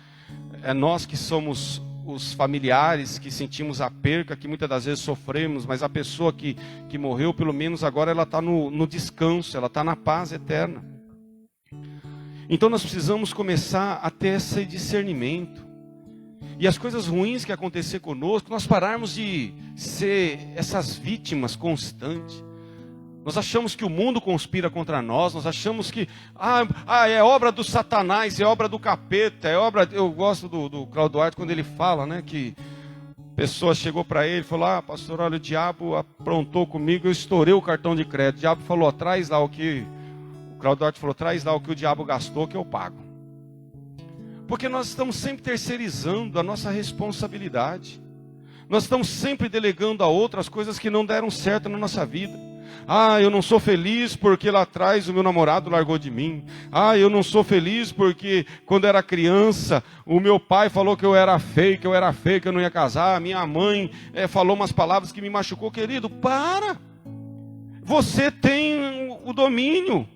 É nós que somos os familiares que sentimos a perca, que muitas das vezes sofremos, mas a pessoa que morreu, pelo menos agora ela está no descanso, ela está na paz eterna. Então nós precisamos começar a ter esse discernimento. E as coisas ruins que acontecer conosco, nós pararmos de ser essas vítimas constantes. Nós achamos que o mundo conspira contra nós achamos que é obra do Satanás, é obra do capeta, é obra... Eu gosto do Cláudio Duarte quando ele fala, né, que a pessoa chegou para ele e falou, pastor, olha, o diabo aprontou comigo, eu estourei o cartão de crédito. O diabo falou, traz lá o que... O Cláudio Duarte falou, traz lá o que o diabo gastou que eu pago. Porque nós estamos sempre terceirizando a nossa responsabilidade. Nós estamos sempre delegando a outras coisas que não deram certo na nossa vida. Eu não sou feliz porque lá atrás o meu namorado largou de mim. Eu não sou feliz porque quando era criança o meu pai falou que eu era feio, que eu não ia casar. Minha mãe falou umas palavras que me machucou. Querido, para! Você tem o domínio.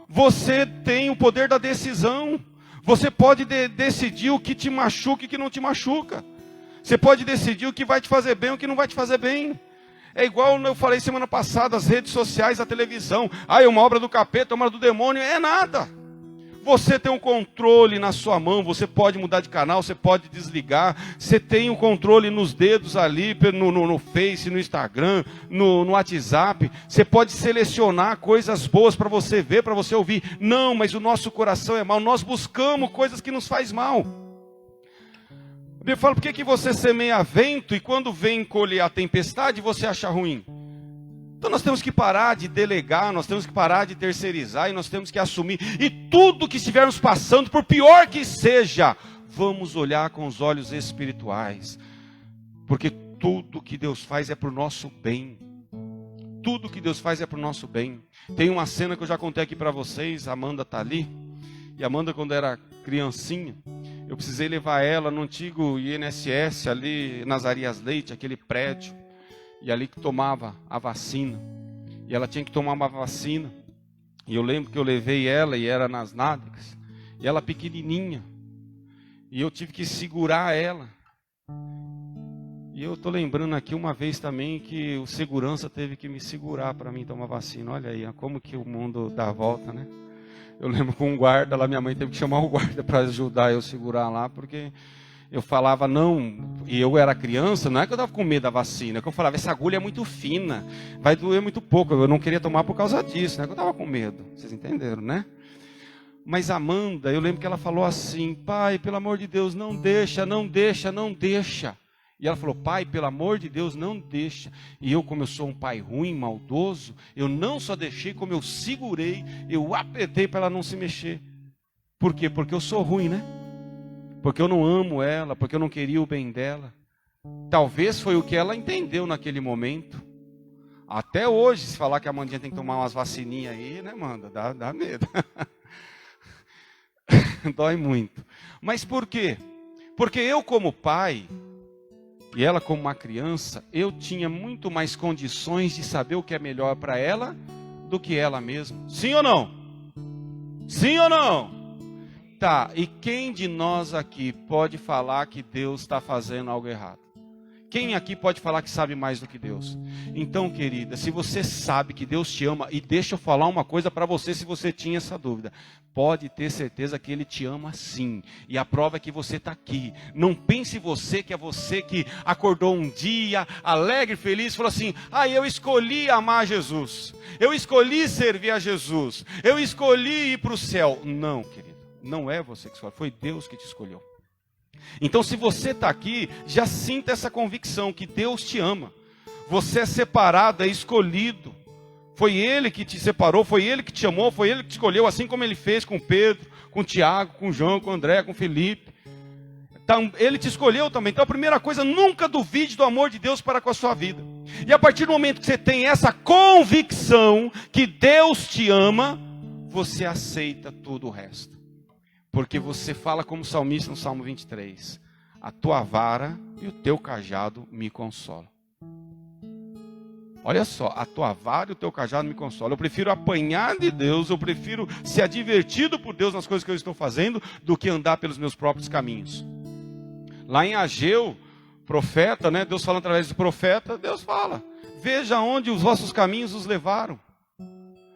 Você tem o poder da decisão. Você pode decidir o que te machuca e o que não te machuca. Você pode decidir o que vai te fazer bem e o que não vai te fazer bem. É igual eu falei semana passada, as redes sociais, a televisão. É uma obra do capeta, uma obra do demônio. É nada. Você tem um controle na sua mão, você pode mudar de canal, você pode desligar. Você tem um controle nos dedos ali, no Face, no Instagram, no WhatsApp. Você pode selecionar coisas boas para você ver, para você ouvir. Não, mas o nosso coração é mau. Nós buscamos coisas que nos faz mal. Eu falo, por que você semeia vento e quando vem colher a tempestade você acha ruim? Então nós temos que parar de delegar, nós temos que parar de terceirizar e nós temos que assumir. E tudo que estivermos passando, por pior que seja, vamos olhar com os olhos espirituais. Porque tudo que Deus faz é para o nosso bem. Tudo que Deus faz é para o nosso bem. Tem uma cena que eu já contei aqui para vocês, a Amanda está ali. E a Amanda, quando era criancinha, eu precisei levar ela no antigo INSS, ali nas Arias Leite, aquele prédio. E ali que tomava a vacina. E ela tinha que tomar uma vacina. E eu lembro que eu levei ela e era nas nádegas. E ela pequenininha. E eu tive que segurar ela. E eu estou lembrando aqui uma vez também que o segurança teve que me segurar para mim tomar vacina. Olha aí, como que o mundo dá a volta, né? Eu lembro com um guarda lá, minha mãe teve que chamar o guarda para ajudar eu segurar lá, porque eu falava não, e eu era criança, não é que eu estava com medo da vacina, é que eu falava, essa agulha é muito fina, vai doer muito pouco, eu não queria tomar por causa disso, não é que eu estava com medo, vocês entenderam, né? Mas a Amanda, eu lembro que ela falou assim, pai, pelo amor de Deus, não deixa, não deixa, não deixa. E ela falou, pai, pelo amor de Deus, não deixa. E eu, como eu sou um pai ruim, maldoso, eu não só deixei, como eu segurei, eu apertei para ela não se mexer. Por quê? Porque eu sou ruim, né? Porque eu não amo ela, porque eu não queria o bem dela. Talvez foi o que ela entendeu naquele momento. Até hoje, se falar que a Amandinha tem que tomar umas vacininhas aí, né, Amanda? Dá medo. Dói muito. Mas por quê? Porque eu, como pai... E ela como uma criança, eu tinha muito mais condições de saber o que é melhor para ela do que ela mesma. Sim ou não? Sim ou não? Tá, e quem de nós aqui pode falar que Deus está fazendo algo errado? Quem aqui pode falar que sabe mais do que Deus? Então, querida, se você sabe que Deus te ama, e deixa eu falar uma coisa para você se você tinha essa dúvida. Pode ter certeza que Ele te ama sim. E a prova é que você está aqui. Não pense você que é você que acordou um dia, alegre, feliz, e falou assim, eu escolhi amar Jesus. Eu escolhi servir a Jesus. Eu escolhi ir para o céu. Não, querido, não é você que escolheu, foi Deus que te escolheu. Então se você está aqui, já sinta essa convicção que Deus te ama. Você é separado, é escolhido. Foi Ele que te separou, foi Ele que te amou, foi Ele que te escolheu, assim como Ele fez com Pedro, com Tiago, com João, com André, com Felipe. Então, Ele te escolheu também. Então a primeira coisa, nunca duvide do amor de Deus para com a sua vida. E a partir do momento que você tem essa convicção que Deus te ama, você aceita todo o resto. Porque você fala como salmista no Salmo 23. A tua vara e o teu cajado me consolam. Olha só, a tua vara e o teu cajado me consolam. Eu prefiro apanhar de Deus, eu prefiro ser advertido por Deus nas coisas que eu estou fazendo, do que andar pelos meus próprios caminhos. Lá em Ageu, profeta, né? Deus fala através do profeta, Deus fala: veja onde os vossos caminhos os levaram.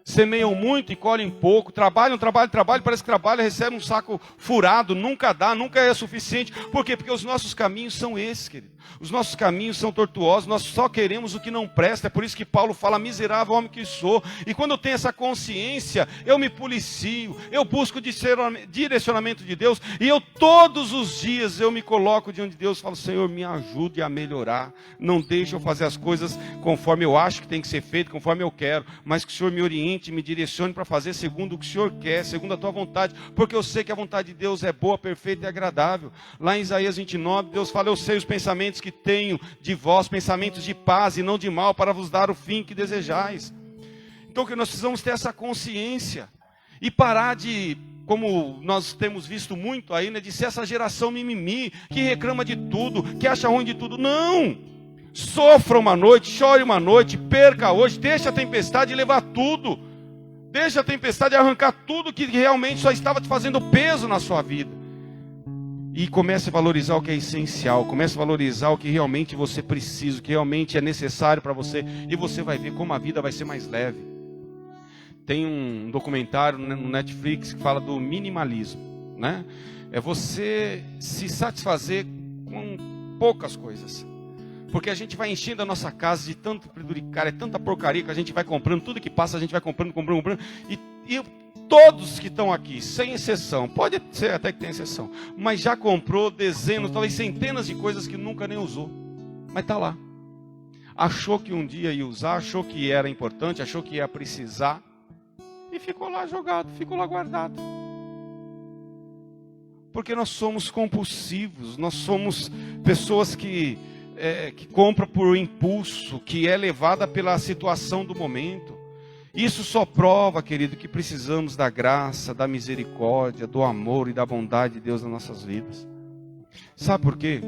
Semeiam muito e colhem pouco, trabalham, parece que trabalham, recebem um saco furado, nunca dá, nunca é suficiente. Por quê? Porque os nossos caminhos são esses, querido. Os nossos caminhos são tortuosos, nós só queremos o que não presta. É por isso que Paulo fala: miserável homem que sou. E quando eu tenho essa consciência, eu me policio, eu busco direcionamento de Deus, e eu todos os dias eu me coloco diante de Deus e falo: Senhor, me ajude a melhorar. Não deixe eu fazer as coisas conforme eu acho que tem que ser feito, conforme eu quero, mas que o Senhor me oriente, me direcione para fazer segundo o que o Senhor quer, segundo a tua vontade, porque eu sei que a vontade de Deus é boa, perfeita e agradável. Lá em Isaías 29, Deus fala: eu sei os pensamentos que tenho de vós, pensamentos de paz e não de mal, para vos dar o fim que desejais. Então que nós precisamos ter essa consciência e parar de, como nós temos visto muito aí, né, de ser essa geração mimimi, que reclama de tudo, que acha ruim de tudo. Não! Sofra uma noite, chore uma noite, perca hoje, deixa a tempestade levar tudo. Deixa a tempestade arrancar tudo que realmente só estava te fazendo peso na sua vida. E comece a valorizar o que é essencial. Comece a valorizar o que realmente você precisa, o que realmente é necessário para você. E você vai ver como a vida vai ser mais leve. Tem um documentário no Netflix que fala do minimalismo, né? É você se satisfazer com poucas coisas. Porque a gente vai enchendo a nossa casa de tanto penduricário, é tanta porcaria que a gente vai comprando, tudo que passa a gente vai comprando. E todos que estão aqui, sem exceção, pode ser até que tenha exceção, mas já comprou dezenas, talvez centenas de coisas que nunca nem usou. Mas está lá. Achou que um dia ia usar, achou que era importante, achou que ia precisar, e ficou lá jogado, ficou lá guardado. Porque nós somos compulsivos, nós somos pessoas que compra por impulso, que é levada pela situação do momento. Isso só prova, querido, que precisamos da graça, da misericórdia, do amor e da bondade de Deus nas nossas vidas. Sabe por quê?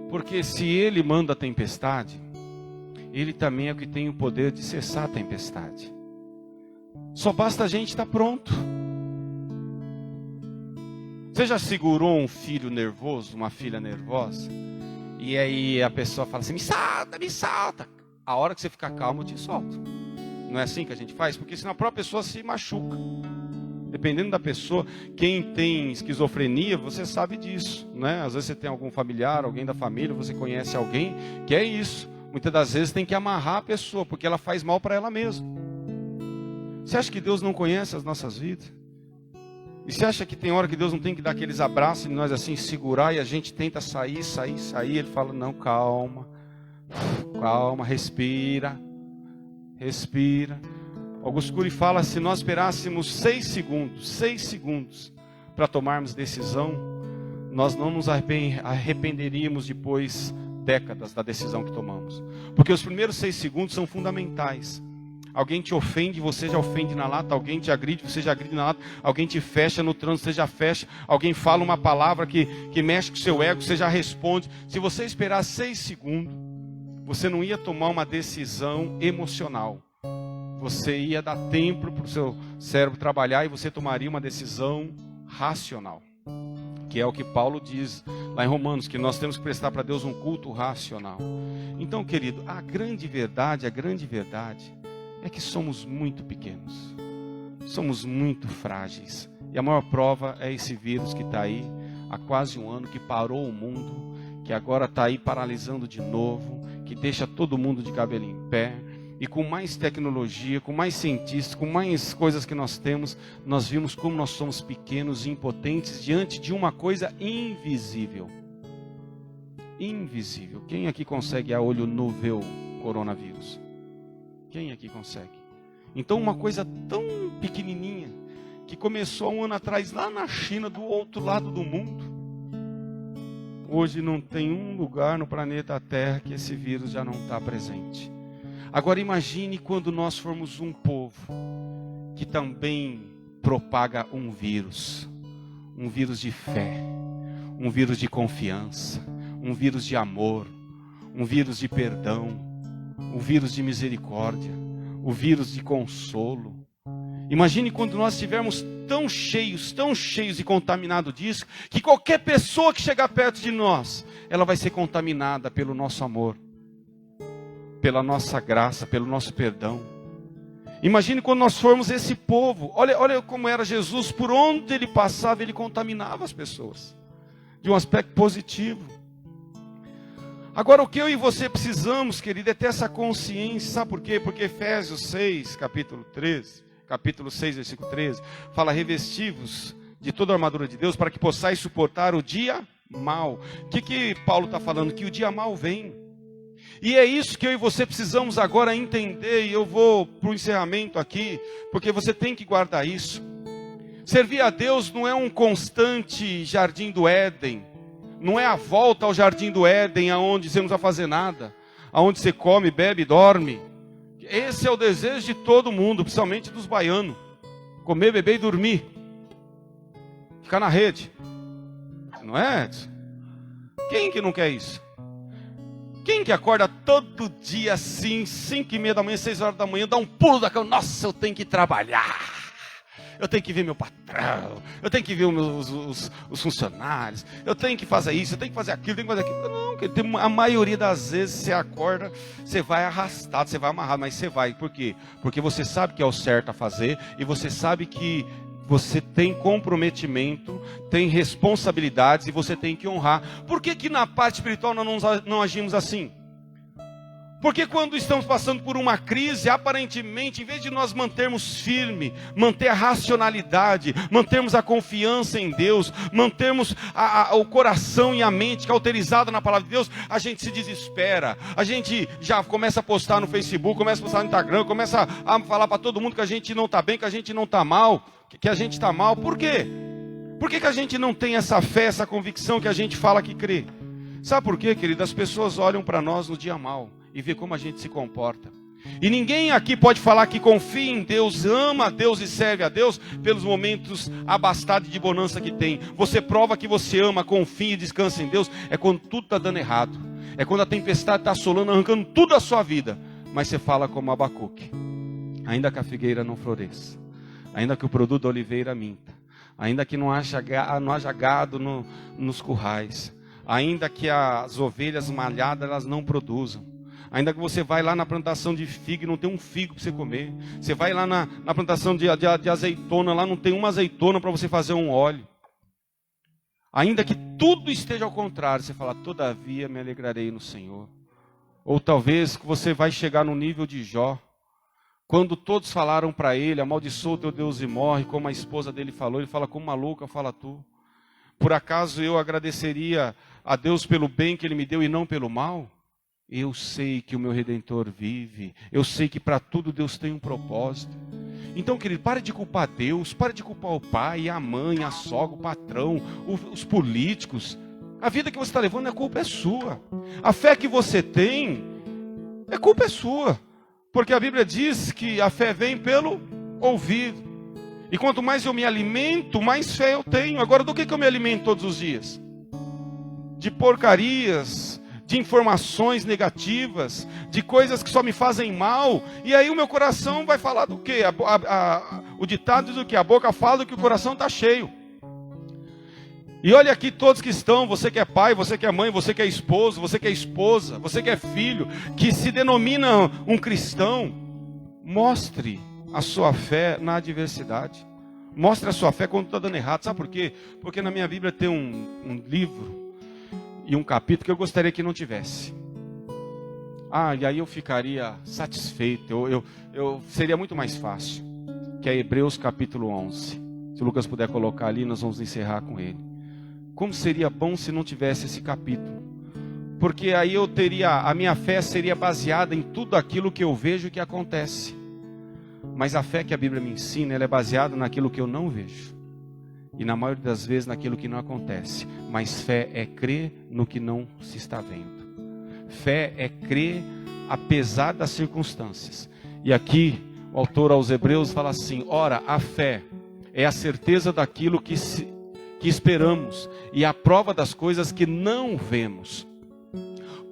Porque se Ele manda a tempestade, Ele também é o que tem o poder de cessar a tempestade. Só basta a gente estar pronto. Você já segurou um filho nervoso, uma filha nervosa? E aí a pessoa fala assim: me salta, me salta. A hora que você ficar calmo, eu te solto. Não é assim que a gente faz? Porque senão a própria pessoa se machuca. Dependendo da pessoa, quem tem esquizofrenia, você sabe disso, né? Às vezes você tem algum familiar, alguém da família, você conhece alguém que é isso. Muitas das vezes tem que amarrar a pessoa, porque ela faz mal para ela mesma. Você acha que Deus não conhece as nossas vidas? E você acha que tem hora que Deus não tem que dar aqueles abraços e nós assim segurar e a gente tenta sair? Ele fala: não, calma, respira. Augusto Cury fala: se nós esperássemos 6 segundos para tomarmos decisão, nós não nos arrependeríamos depois décadas da decisão que tomamos. Porque os primeiros 6 segundos são fundamentais. Alguém te ofende, você já ofende na lata. Alguém te agride, você já agride na lata. Alguém te fecha no trânsito, você já fecha. Alguém fala uma palavra que mexe com o seu ego, você já responde. Se você esperar 6 segundos, você não ia tomar uma decisão emocional. Você ia dar tempo para o seu cérebro trabalhar e você tomaria uma decisão racional. Que é o que Paulo diz lá em Romanos, que nós temos que prestar para Deus um culto racional. Então, querido, a grande verdade é que somos muito pequenos. Somos muito frágeis. E a maior prova é esse vírus que está aí há quase um ano, que parou o mundo, que agora está aí paralisando de novo, que deixa todo mundo de cabelo em pé. E com mais tecnologia, com mais cientistas, com mais coisas que nós temos, nós vimos como nós somos pequenos e impotentes diante de uma coisa invisível. Invisível. Quem aqui consegue a olho nu ver o coronavírus? Quem aqui consegue? Então uma coisa tão pequenininha, que começou há um ano atrás lá na China, do outro lado do mundo, hoje não tem um lugar no planeta Terra que esse vírus já não está presente. Agora imagine quando nós formos um povo que também propaga um vírus de fé, um vírus de confiança, um vírus de amor, um vírus de perdão, um vírus de misericórdia, o vírus de consolo. Imagine quando nós estivermos tão cheios e contaminados disso, que qualquer pessoa que chegar perto de nós, ela vai ser contaminada pelo nosso amor, pela nossa graça, pelo nosso perdão. Imagine quando nós formos esse povo. Olha como era Jesus, por onde ele passava, ele contaminava as pessoas, de um aspecto positivo. Agora, o que eu e você precisamos, querido, é ter essa consciência. Sabe por quê? Porque Efésios 6, capítulo 6, versículo 13, fala: revestivos de toda a armadura de Deus, para que possais suportar o dia mau. O que Paulo está falando? Que o dia mau vem. E é isso que eu e você precisamos agora entender, e eu vou para o encerramento aqui, porque você tem que guardar isso. Servir a Deus não é um constante jardim do Éden, não é a volta ao jardim do Éden, aonde você não precisa fazer nada, aonde você come, bebe, dorme. Esse é o desejo de todo mundo, principalmente dos baianos: comer, beber e dormir, ficar na rede, não é? Quem que não quer isso? Quem que acorda todo dia assim, 5:30 da manhã, 6 horas da manhã, dá um pulo da cama: nossa, eu tenho que trabalhar, eu tenho que ver meu patrão, eu tenho que ver os funcionários, eu tenho que fazer isso, eu tenho que fazer aquilo, eu tenho que fazer aquilo. Não, a maioria das vezes você acorda, você vai arrastado, você vai amarrado, mas você vai. Por quê? Porque você sabe que é o certo a fazer, e você sabe que você tem comprometimento, tem responsabilidades, e você tem que honrar. Por que na parte espiritual nós não agimos assim? Porque quando estamos passando por uma crise, aparentemente, em vez de nós mantermos firme, manter a racionalidade, mantermos a confiança em Deus, mantermos o coração e a mente cauterizada na palavra de Deus, a gente se desespera, a gente já começa a postar no Facebook, começa a postar no Instagram, começa a falar para todo mundo que a gente não está bem, que a gente não está mal, que a gente está mal. Por quê? Por que a gente não tem essa fé, essa convicção que a gente fala que crê? Sabe por quê, querido? As pessoas olham para nós no dia mal e vê como a gente se comporta. E ninguém aqui pode falar que confia em Deus, ama a Deus e serve a Deus pelos momentos abastados de bonança que tem. Você prova que você ama, confia e descansa em Deus é quando tudo está dando errado. É quando a tempestade está assolando, arrancando tudo da sua vida. Mas você fala como Abacuque: ainda que a figueira não floresça, ainda que o produto da oliveira minta, ainda que não haja gado nos currais, ainda que as ovelhas malhadas elas não produzam, ainda que você vai lá na plantação de figo e não tem um figo para você comer, você vai lá na plantação de azeitona, lá não tem uma azeitona para você fazer um óleo, ainda que tudo esteja ao contrário, você fala: todavia me alegrarei no Senhor. Ou talvez você vai chegar no nível de Jó, quando todos falaram para ele: amaldiçoa o teu Deus e morre, como a esposa dele falou, ele fala: como uma louca fala tu. Por acaso eu agradeceria a Deus pelo bem que ele me deu e não pelo mal? Eu sei que o meu Redentor vive, eu sei que para tudo Deus tem um propósito. Então, querido, pare de culpar Deus, pare de culpar o pai, a mãe, a sogra, o patrão, os políticos. A vida que você está levando, a culpa é sua. A fé que você tem, a culpa é sua. Porque a Bíblia diz que a fé vem pelo ouvir. E quanto mais eu me alimento, mais fé eu tenho. Agora, do que eu me alimento todos os dias? De porcarias, de informações negativas, de coisas que só me fazem mal. E aí o meu coração vai falar do quê? O ditado diz o quê? A boca fala do que o coração está cheio. E olha aqui todos que estão, você que é pai, você que é mãe, você que é esposo, você que é esposa, você que é filho, que se denomina um cristão, mostre a sua fé na adversidade. Mostre a sua fé quando está dando errado. Sabe por quê? Porque na minha Bíblia tem um livro e um capítulo que eu gostaria que não tivesse. E aí eu ficaria satisfeito, eu seria muito mais fácil. Que é Hebreus capítulo 11. Se o Lucas puder colocar ali, nós vamos encerrar com ele. Como seria bom se não tivesse esse capítulo. Porque aí a minha fé seria baseada em tudo aquilo que eu vejo e que acontece. Mas a fé que a Bíblia me ensina, ela é baseada naquilo que eu não vejo. E na maioria das vezes naquilo que não acontece. Mas fé é crer no que não se está vendo. Fé é crer apesar das circunstâncias. E aqui o autor aos Hebreus fala assim: ora, a fé é a certeza daquilo que esperamos e a prova das coisas que não vemos.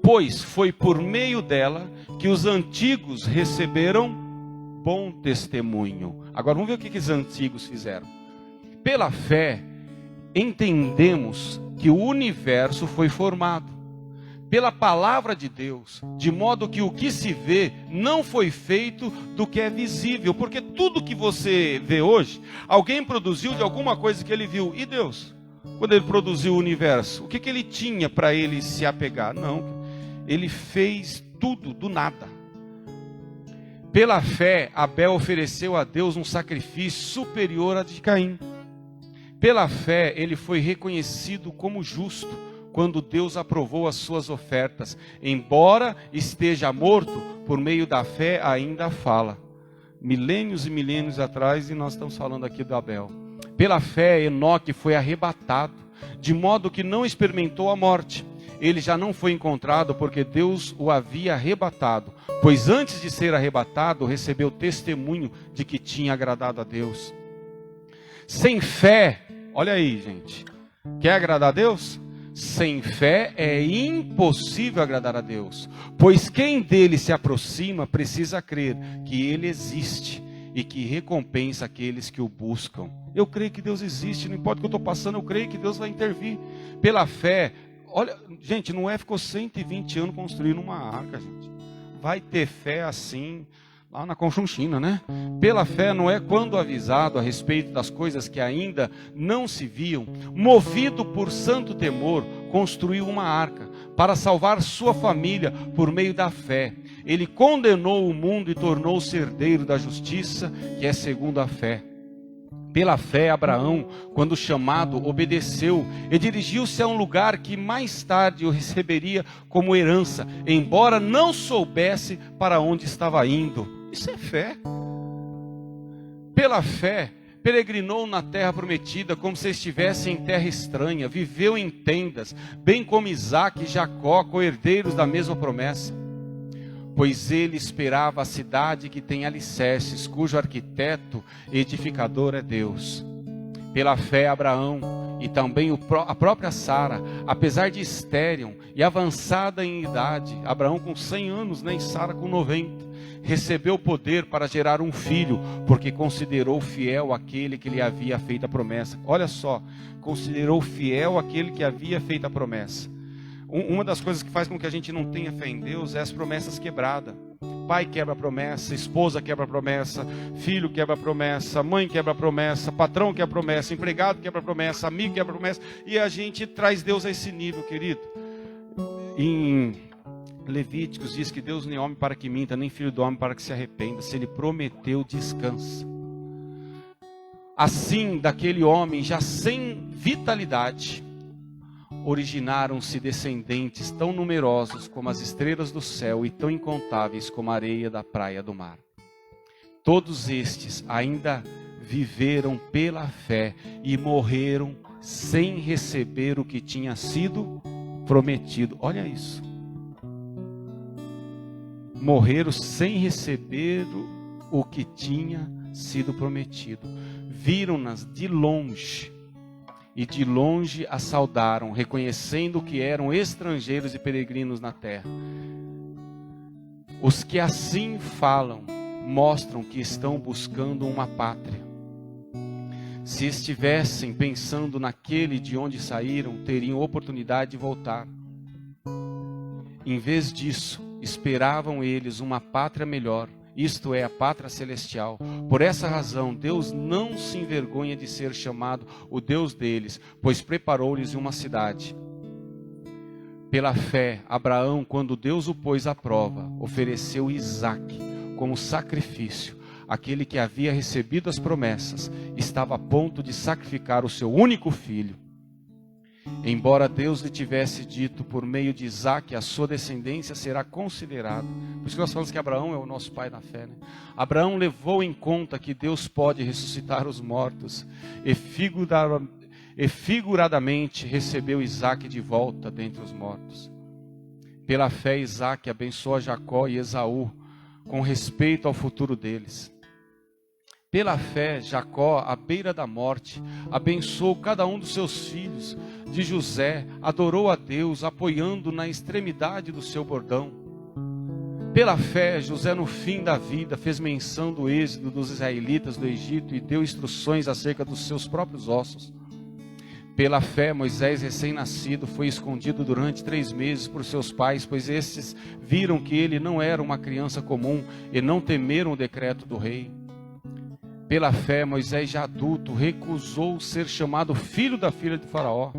Pois foi por meio dela que os antigos receberam bom testemunho. Agora vamos ver o que os antigos fizeram. Pela fé, entendemos que o universo foi formado pela palavra de Deus, de modo que o que se vê não foi feito do que é visível, porque tudo que você vê hoje, alguém produziu de alguma coisa que ele viu. E Deus, quando ele produziu o universo, o que ele tinha para ele se apegar? Não, ele fez tudo do nada. Pela fé, Abel ofereceu a Deus um sacrifício superior a de Caim. Pela fé, ele foi reconhecido como justo quando Deus aprovou as suas ofertas. Embora esteja morto, por meio da fé ainda fala. Milênios e milênios atrás, e nós estamos falando aqui do Abel. Pela fé, Enoque foi arrebatado, de modo que não experimentou a morte. Ele já não foi encontrado porque Deus o havia arrebatado, pois antes de ser arrebatado, recebeu testemunho de que tinha agradado a Deus. Sem fé, olha aí, gente, quer agradar a Deus? Sem fé é impossível agradar a Deus, pois quem dele se aproxima precisa crer que ele existe e que recompensa aqueles que o buscam. Eu creio que Deus existe, não importa o que eu estou passando, eu creio que Deus vai intervir. Pela fé, olha, gente, Noé ficou 120 anos construindo uma arca, gente. Vai ter fé assim, lá na Conchinchina, né? Pela fé, Noé, quando avisado a respeito das coisas que ainda não se viam, movido por santo temor, construiu uma arca para salvar sua família por meio da fé. Ele condenou o mundo e tornou-se herdeiro da justiça, que é segundo a fé. Pela fé, Abraão, quando chamado, obedeceu e dirigiu-se a um lugar que mais tarde o receberia como herança, embora não soubesse para onde estava indo. Isso é fé. Pela fé, peregrinou na terra prometida como se estivesse em terra estranha, viveu em tendas, bem como Isaque e Jacó, co-herdeiros da mesma promessa. Pois ele esperava a cidade que tem alicerces, cujo arquiteto e edificador é Deus. Pela fé, Abraão e também a própria Sara, apesar de estéril e avançada em idade, Abraão com 100 anos, e Sara com 90, recebeu o poder para gerar um filho, porque considerou fiel aquele que lhe havia feito a promessa. Olha só, considerou fiel aquele que havia feito a promessa. Uma das coisas que faz com que a gente não tenha fé em Deus é as promessas quebradas. Pai quebra a promessa, esposa quebra a promessa, filho quebra a promessa, mãe quebra a promessa, patrão quebra a promessa, empregado quebra a promessa, amigo quebra a promessa, e a gente traz Deus a esse nível, querido. Em Levíticos diz que Deus nem é homem para que minta, nem filho do homem para que se arrependa. Se ele prometeu, descansa. Assim, daquele homem já sem vitalidade, originaram-se descendentes tão numerosos como as estrelas do céu e tão incontáveis como a areia da praia do mar. Todos estes ainda viveram pela fé e morreram sem receber o que tinha sido prometido. Olha isso. Morreram sem receber o que tinha sido prometido. Viram-nas de longe. E de longe a saudaram, reconhecendo que eram estrangeiros e peregrinos na terra. Os que assim falam, mostram que estão buscando uma pátria. Se estivessem pensando naquele de onde saíram, teriam oportunidade de voltar. Em vez disso, esperavam eles uma pátria melhor, isto é, a pátria celestial. Por essa razão, Deus não se envergonha de ser chamado o Deus deles, pois preparou-lhes uma cidade. Pela fé, Abraão, quando Deus o pôs à prova, ofereceu Isaque como sacrifício. Aquele que havia recebido as promessas estava a ponto de sacrificar o seu único filho. Embora Deus lhe tivesse dito por meio de Isaque, a sua descendência será considerada. Por isso que nós falamos que Abraão é o nosso pai na fé, né? Abraão levou em conta que Deus pode ressuscitar os mortos e figuradamente recebeu Isaque de volta dentre os mortos. Pela fé, Isaque abençoa Jacó e Esaú com respeito ao futuro deles. Pela fé, Jacó, à beira da morte, abençoou cada um dos seus filhos. De José, adorou a Deus, apoiando na extremidade do seu bordão. Pela fé, José no fim da vida fez menção do êxodo dos israelitas do Egito e deu instruções acerca dos seus próprios ossos. Pela fé, Moisés, recém-nascido, foi escondido durante 3 meses por seus pais, pois estes viram que ele não era uma criança comum e não temeram o decreto do rei. Pela fé, Moisés, já adulto, recusou ser chamado filho da filha de Faraó,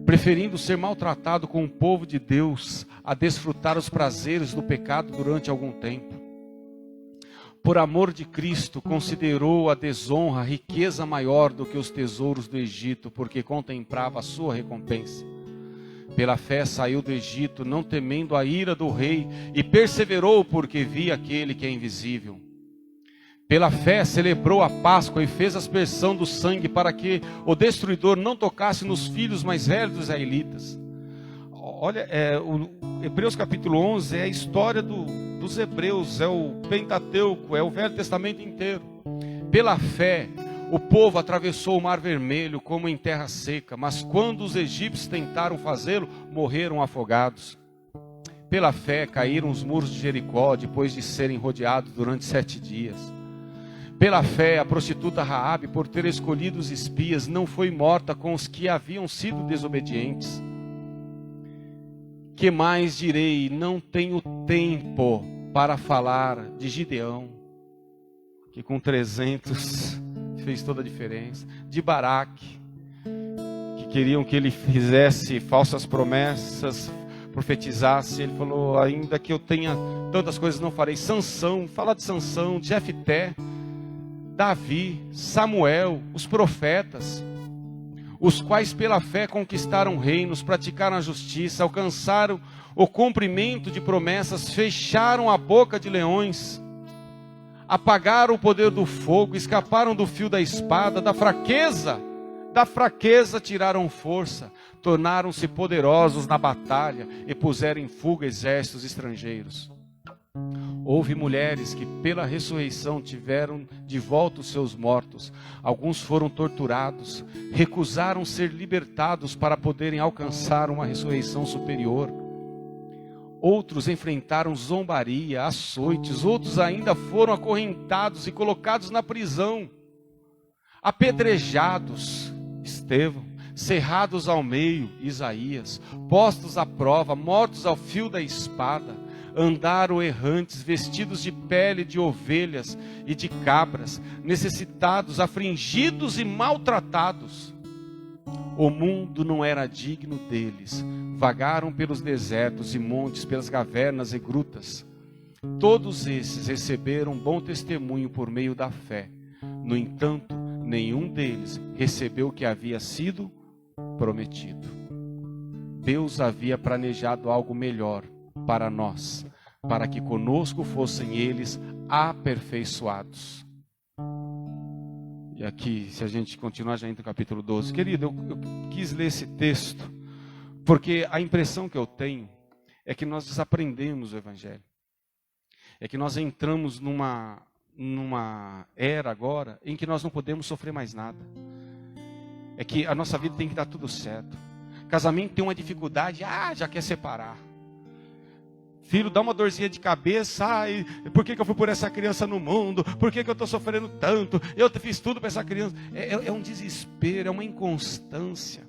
preferindo ser maltratado com o povo de Deus a desfrutar os prazeres do pecado durante algum tempo. Por amor de Cristo, considerou a desonra riqueza maior do que os tesouros do Egito, porque contemplava a sua recompensa. Pela fé saiu do Egito, não temendo a ira do rei, e perseverou porque via aquele que é invisível. Pela fé celebrou a Páscoa e fez aspersão do sangue para que o destruidor não tocasse nos filhos mais velhos dos israelitas. Olha, o Hebreus capítulo 11 é a história dos hebreus, é o Pentateuco, é o Velho Testamento inteiro. Pela fé, o povo atravessou o Mar Vermelho como em terra seca, mas quando os egípcios tentaram fazê-lo, morreram afogados. Pela fé caíram os muros de Jericó depois de serem rodeados durante 7 dias. Pela fé, a prostituta Raabe, por ter escolhido os espias, não foi morta com os que haviam sido desobedientes. Que mais direi? Não tenho tempo para falar de Gideão, que com 300 fez toda a diferença. De Baraque, que queriam que ele fizesse falsas promessas, profetizasse. Ele falou, ainda que eu tenha tantas coisas, não farei. Sansão, fala de Sansão, de Jefté, Davi, Samuel, os profetas, os quais pela fé conquistaram reinos, praticaram a justiça, alcançaram o cumprimento de promessas, fecharam a boca de leões, apagaram o poder do fogo, escaparam do fio da espada, da fraqueza tiraram força, tornaram-se poderosos na batalha e puseram em fuga exércitos estrangeiros. Houve mulheres que pela ressurreição tiveram de volta os seus mortos. Alguns foram torturados, recusaram ser libertados para poderem alcançar uma ressurreição superior. Outros enfrentaram zombaria, açoites, outros ainda foram acorrentados e colocados na prisão, apedrejados, Estevão, cerrados ao meio, Isaías, postos à prova, mortos ao fio da espada. Andaram errantes, vestidos de pele de ovelhas e de cabras, necessitados, afligidos e maltratados. O mundo não era digno deles. Vagaram pelos desertos e montes, pelas cavernas e grutas. Todos esses receberam bom testemunho por meio da fé. No entanto, nenhum deles recebeu o que havia sido prometido. Deus havia planejado algo melhor para nós, para que conosco fossem eles aperfeiçoados. E aqui, se a gente continuar já entra no capítulo 12. Querido, eu quis ler esse texto, porque a impressão que eu tenho é que nós desaprendemos o Evangelho. É que nós entramos numa era agora em que nós não podemos sofrer mais nada. É que a nossa vida tem que dar tudo certo. Casamento tem uma dificuldade, já quer separar. Filho, dá uma dorzinha de cabeça, por que eu fui por essa criança no mundo? Por que eu estou sofrendo tanto? Eu fiz tudo para essa criança. É um desespero, é uma inconstância.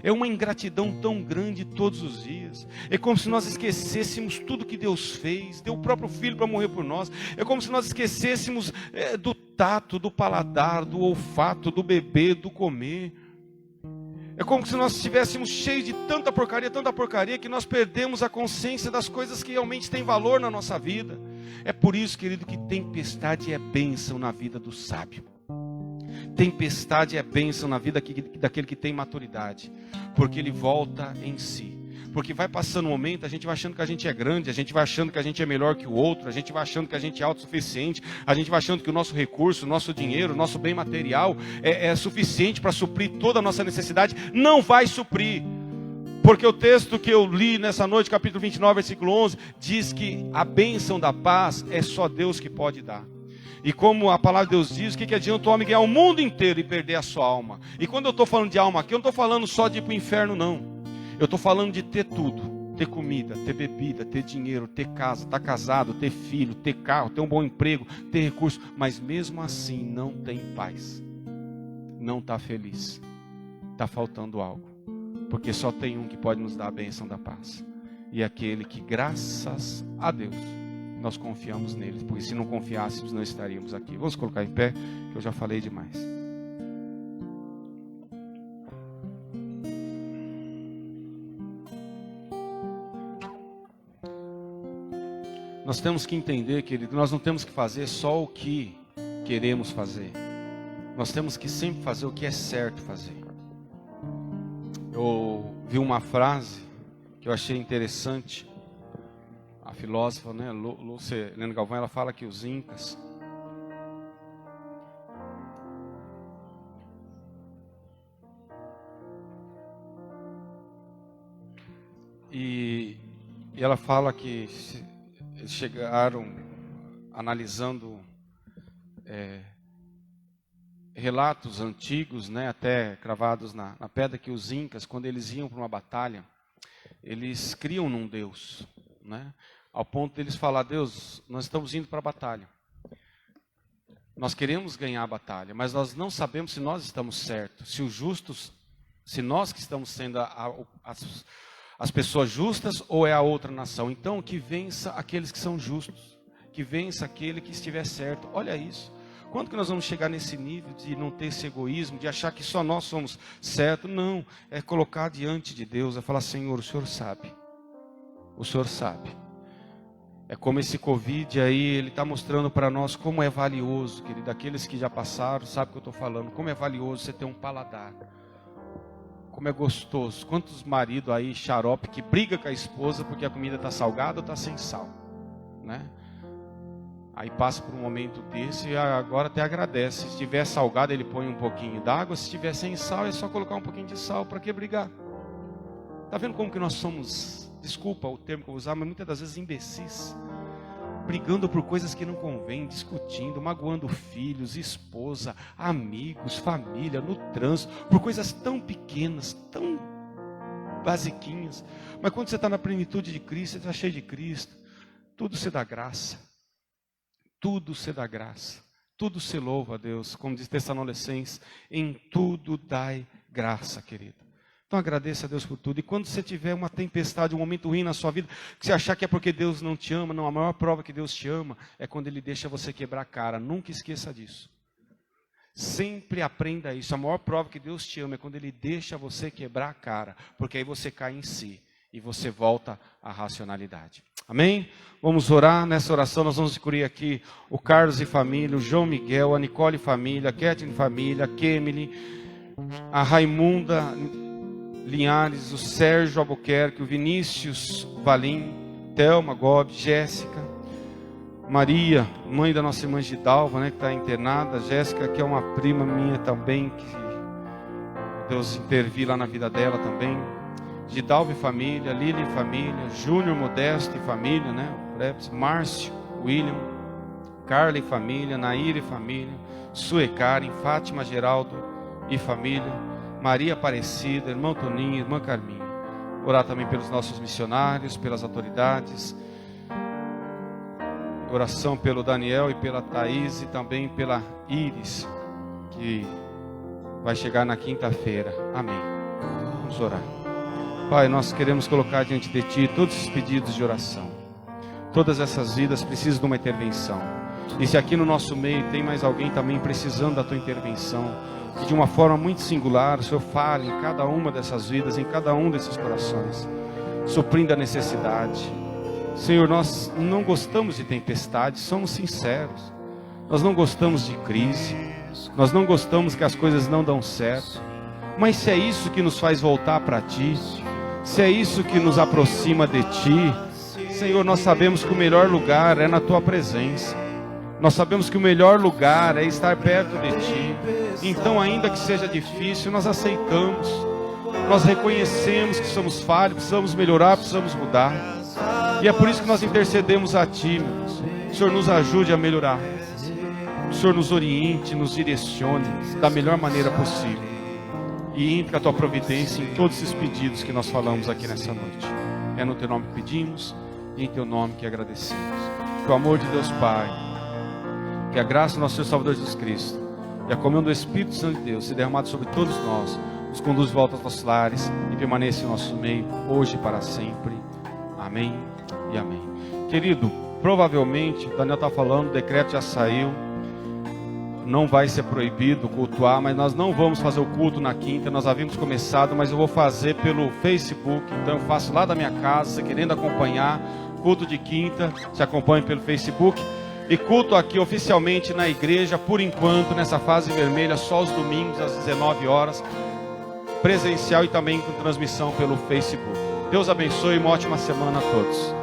É uma ingratidão tão grande todos os dias. É como se nós esquecêssemos tudo que Deus fez. Deu o próprio Filho para morrer por nós. É como se nós esquecêssemos do tato, do paladar, do olfato, do beber, do comer. É como se nós estivéssemos cheios de tanta porcaria, que nós perdemos a consciência das coisas que realmente têm valor na nossa vida. É por isso, querido, que tempestade é bênção na vida do sábio. Tempestade é bênção na vida daquele que tem maturidade, porque ele volta em si. Porque vai passando o momento, a gente vai achando que a gente é grande, a gente vai achando que a gente é melhor que o outro, a gente vai achando que a gente é autossuficiente, a gente vai achando que o nosso recurso, o nosso dinheiro, o nosso bem material é suficiente para suprir toda a nossa necessidade. Não vai suprir. Porque o texto que eu li nessa noite, capítulo 29, versículo 11, diz que a bênção da paz é só Deus que pode dar. E como a palavra de Deus diz, o que adianta o homem ganhar o mundo inteiro e perder a sua alma? E quando eu estou falando de alma aqui, eu não estou falando só de ir para o inferno, não. Eu estou falando de ter tudo ter comida, ter bebida, ter dinheiro, ter casa, estar casado, ter filho, ter carro, ter um bom emprego, ter recurso, mas mesmo assim não tem paz, não está feliz, está faltando algo, porque só tem um que pode nos dar a bênção da paz, e aquele que, graças a Deus, nós confiamos nele, porque se não confiássemos não estaríamos aqui. Vamos colocar em pé, que eu já falei demais. Nós temos que entender, querido, nós não temos que fazer só o que queremos fazer. Nós temos que sempre fazer o que é certo fazer. Eu vi uma frase que eu achei interessante. A filósofa, né, Lúcia Helena Galvão, ela fala que os incas e ela fala que eles chegaram analisando relatos antigos, né, até cravados na pedra, que os incas, quando eles iam para uma batalha, eles criam num Deus, né, ao ponto deles falar: Deus, nós estamos indo para a batalha, nós queremos ganhar a batalha, mas nós não sabemos se nós estamos certos, se os justos, se nós que estamos sendo as pessoas justas ou é a outra nação. Então que vença aqueles que são justos, que vença aquele que estiver certo. Olha isso. Quando que nós vamos chegar nesse nível de não ter esse egoísmo, de achar que só nós somos certos? Não, é colocar diante de Deus, é falar: Senhor, o Senhor sabe. O Senhor sabe. É como esse Covid aí, ele está mostrando para nós como é valioso, querido. Aqueles que já passaram, sabem o que eu estou falando. Como é valioso você ter um paladar. Como é gostoso. Quantos maridos aí, xarope, que briga com a esposa porque a comida está salgada ou está sem sal, né? Aí passa por um momento desse e agora até agradece. Se estiver salgado, ele põe um pouquinho d'água. Se estiver sem sal, é só colocar um pouquinho de sal. Para que brigar? Está vendo como que nós somos, desculpa o termo que eu vou usar, mas muitas das vezes imbecis, brigando por coisas que não convém, discutindo, magoando filhos, esposa, amigos, família, no trânsito, por coisas tão pequenas, tão basiquinhas. Mas quando você está na plenitude de Cristo, você está cheio de Cristo, tudo se dá graça, tudo se dá graça, tudo se louva a Deus, como diz Tessalonicenses, em tudo dai graça, querido. Então agradeça a Deus por tudo. E quando você tiver uma tempestade, um momento ruim na sua vida, que você achar que é porque Deus não te ama, não, a maior prova que Deus te ama é quando Ele deixa você quebrar a cara. Nunca esqueça disso. Sempre aprenda isso. A maior prova que Deus te ama é quando Ele deixa você quebrar a cara, porque aí você cai em si e você volta à racionalidade. Amém? Vamos orar. Nessa oração nós vamos incluir aqui o Carlos e família, o João Miguel, a Nicole e família, a Kathleen e família, a Kemily, a Raimunda Linhares, o Sérgio Albuquerque, o Vinícius Valim, Thelma Gobi, Jéssica, Maria, mãe da nossa irmã Gidalva, né, que está internada, Jéssica, que é uma prima minha também, que Deus intervir lá na vida dela também, Gidalva e família, Lili e família, Júnior Modesto e família, né, Márcio, William, Carla e família, Nair e família, Sue Karen, Fátima Geraldo e família, Maria Aparecida, irmão Toninho, irmã Carminha. Orar também pelos nossos missionários, pelas autoridades. Oração pelo Daniel e pela Thaís e também pela Iris, que vai chegar na quinta-feira. Amém. Vamos orar. Pai, nós queremos colocar diante de Ti todos esses pedidos de oração. Todas essas vidas precisam de uma intervenção. E se aqui no nosso meio tem mais alguém também precisando da Tua intervenção, que de uma forma muito singular o Senhor fale em cada uma dessas vidas, em cada um desses corações, suprindo a necessidade. Senhor, nós não gostamos de tempestade, somos sinceros. Nós não gostamos de crise, nós não gostamos que as coisas não dão certo. Mas se é isso que nos faz voltar para Ti, se é isso que nos aproxima de Ti, Senhor, nós sabemos que o melhor lugar é na Tua presença. Nós sabemos que o melhor lugar é estar perto de Ti. Então, ainda que seja difícil, nós aceitamos. Nós reconhecemos que somos falhos, precisamos melhorar, precisamos mudar. E é por isso que nós intercedemos a Ti, meu Deus. O Senhor nos ajude a melhorar. O Senhor nos oriente, nos direcione da melhor maneira possível. E entre a Tua providência em todos esses pedidos que nós falamos aqui nessa noite. É no teu nome que pedimos e em teu nome que agradecemos. Que o amor de Deus Pai, que a graça do nosso Senhor Salvador Jesus Cristo e a comunhão do Espírito Santo de Deus se derramado sobre todos nós, nos conduz de volta aos nossos lares e permaneça em nosso meio, hoje e para sempre. Amém e amém. Querido, provavelmente, o Daniel está falando, o decreto já saiu, não vai ser proibido cultuar, mas nós não vamos fazer o culto na quinta, nós havíamos começado, mas eu vou fazer pelo Facebook, então eu faço lá da minha casa, se querendo acompanhar, culto de quinta, se acompanhe pelo Facebook, e culto aqui oficialmente na igreja, por enquanto, nessa fase vermelha, só os domingos às 19 horas, presencial e também com transmissão pelo Facebook. Deus abençoe e uma ótima semana a todos.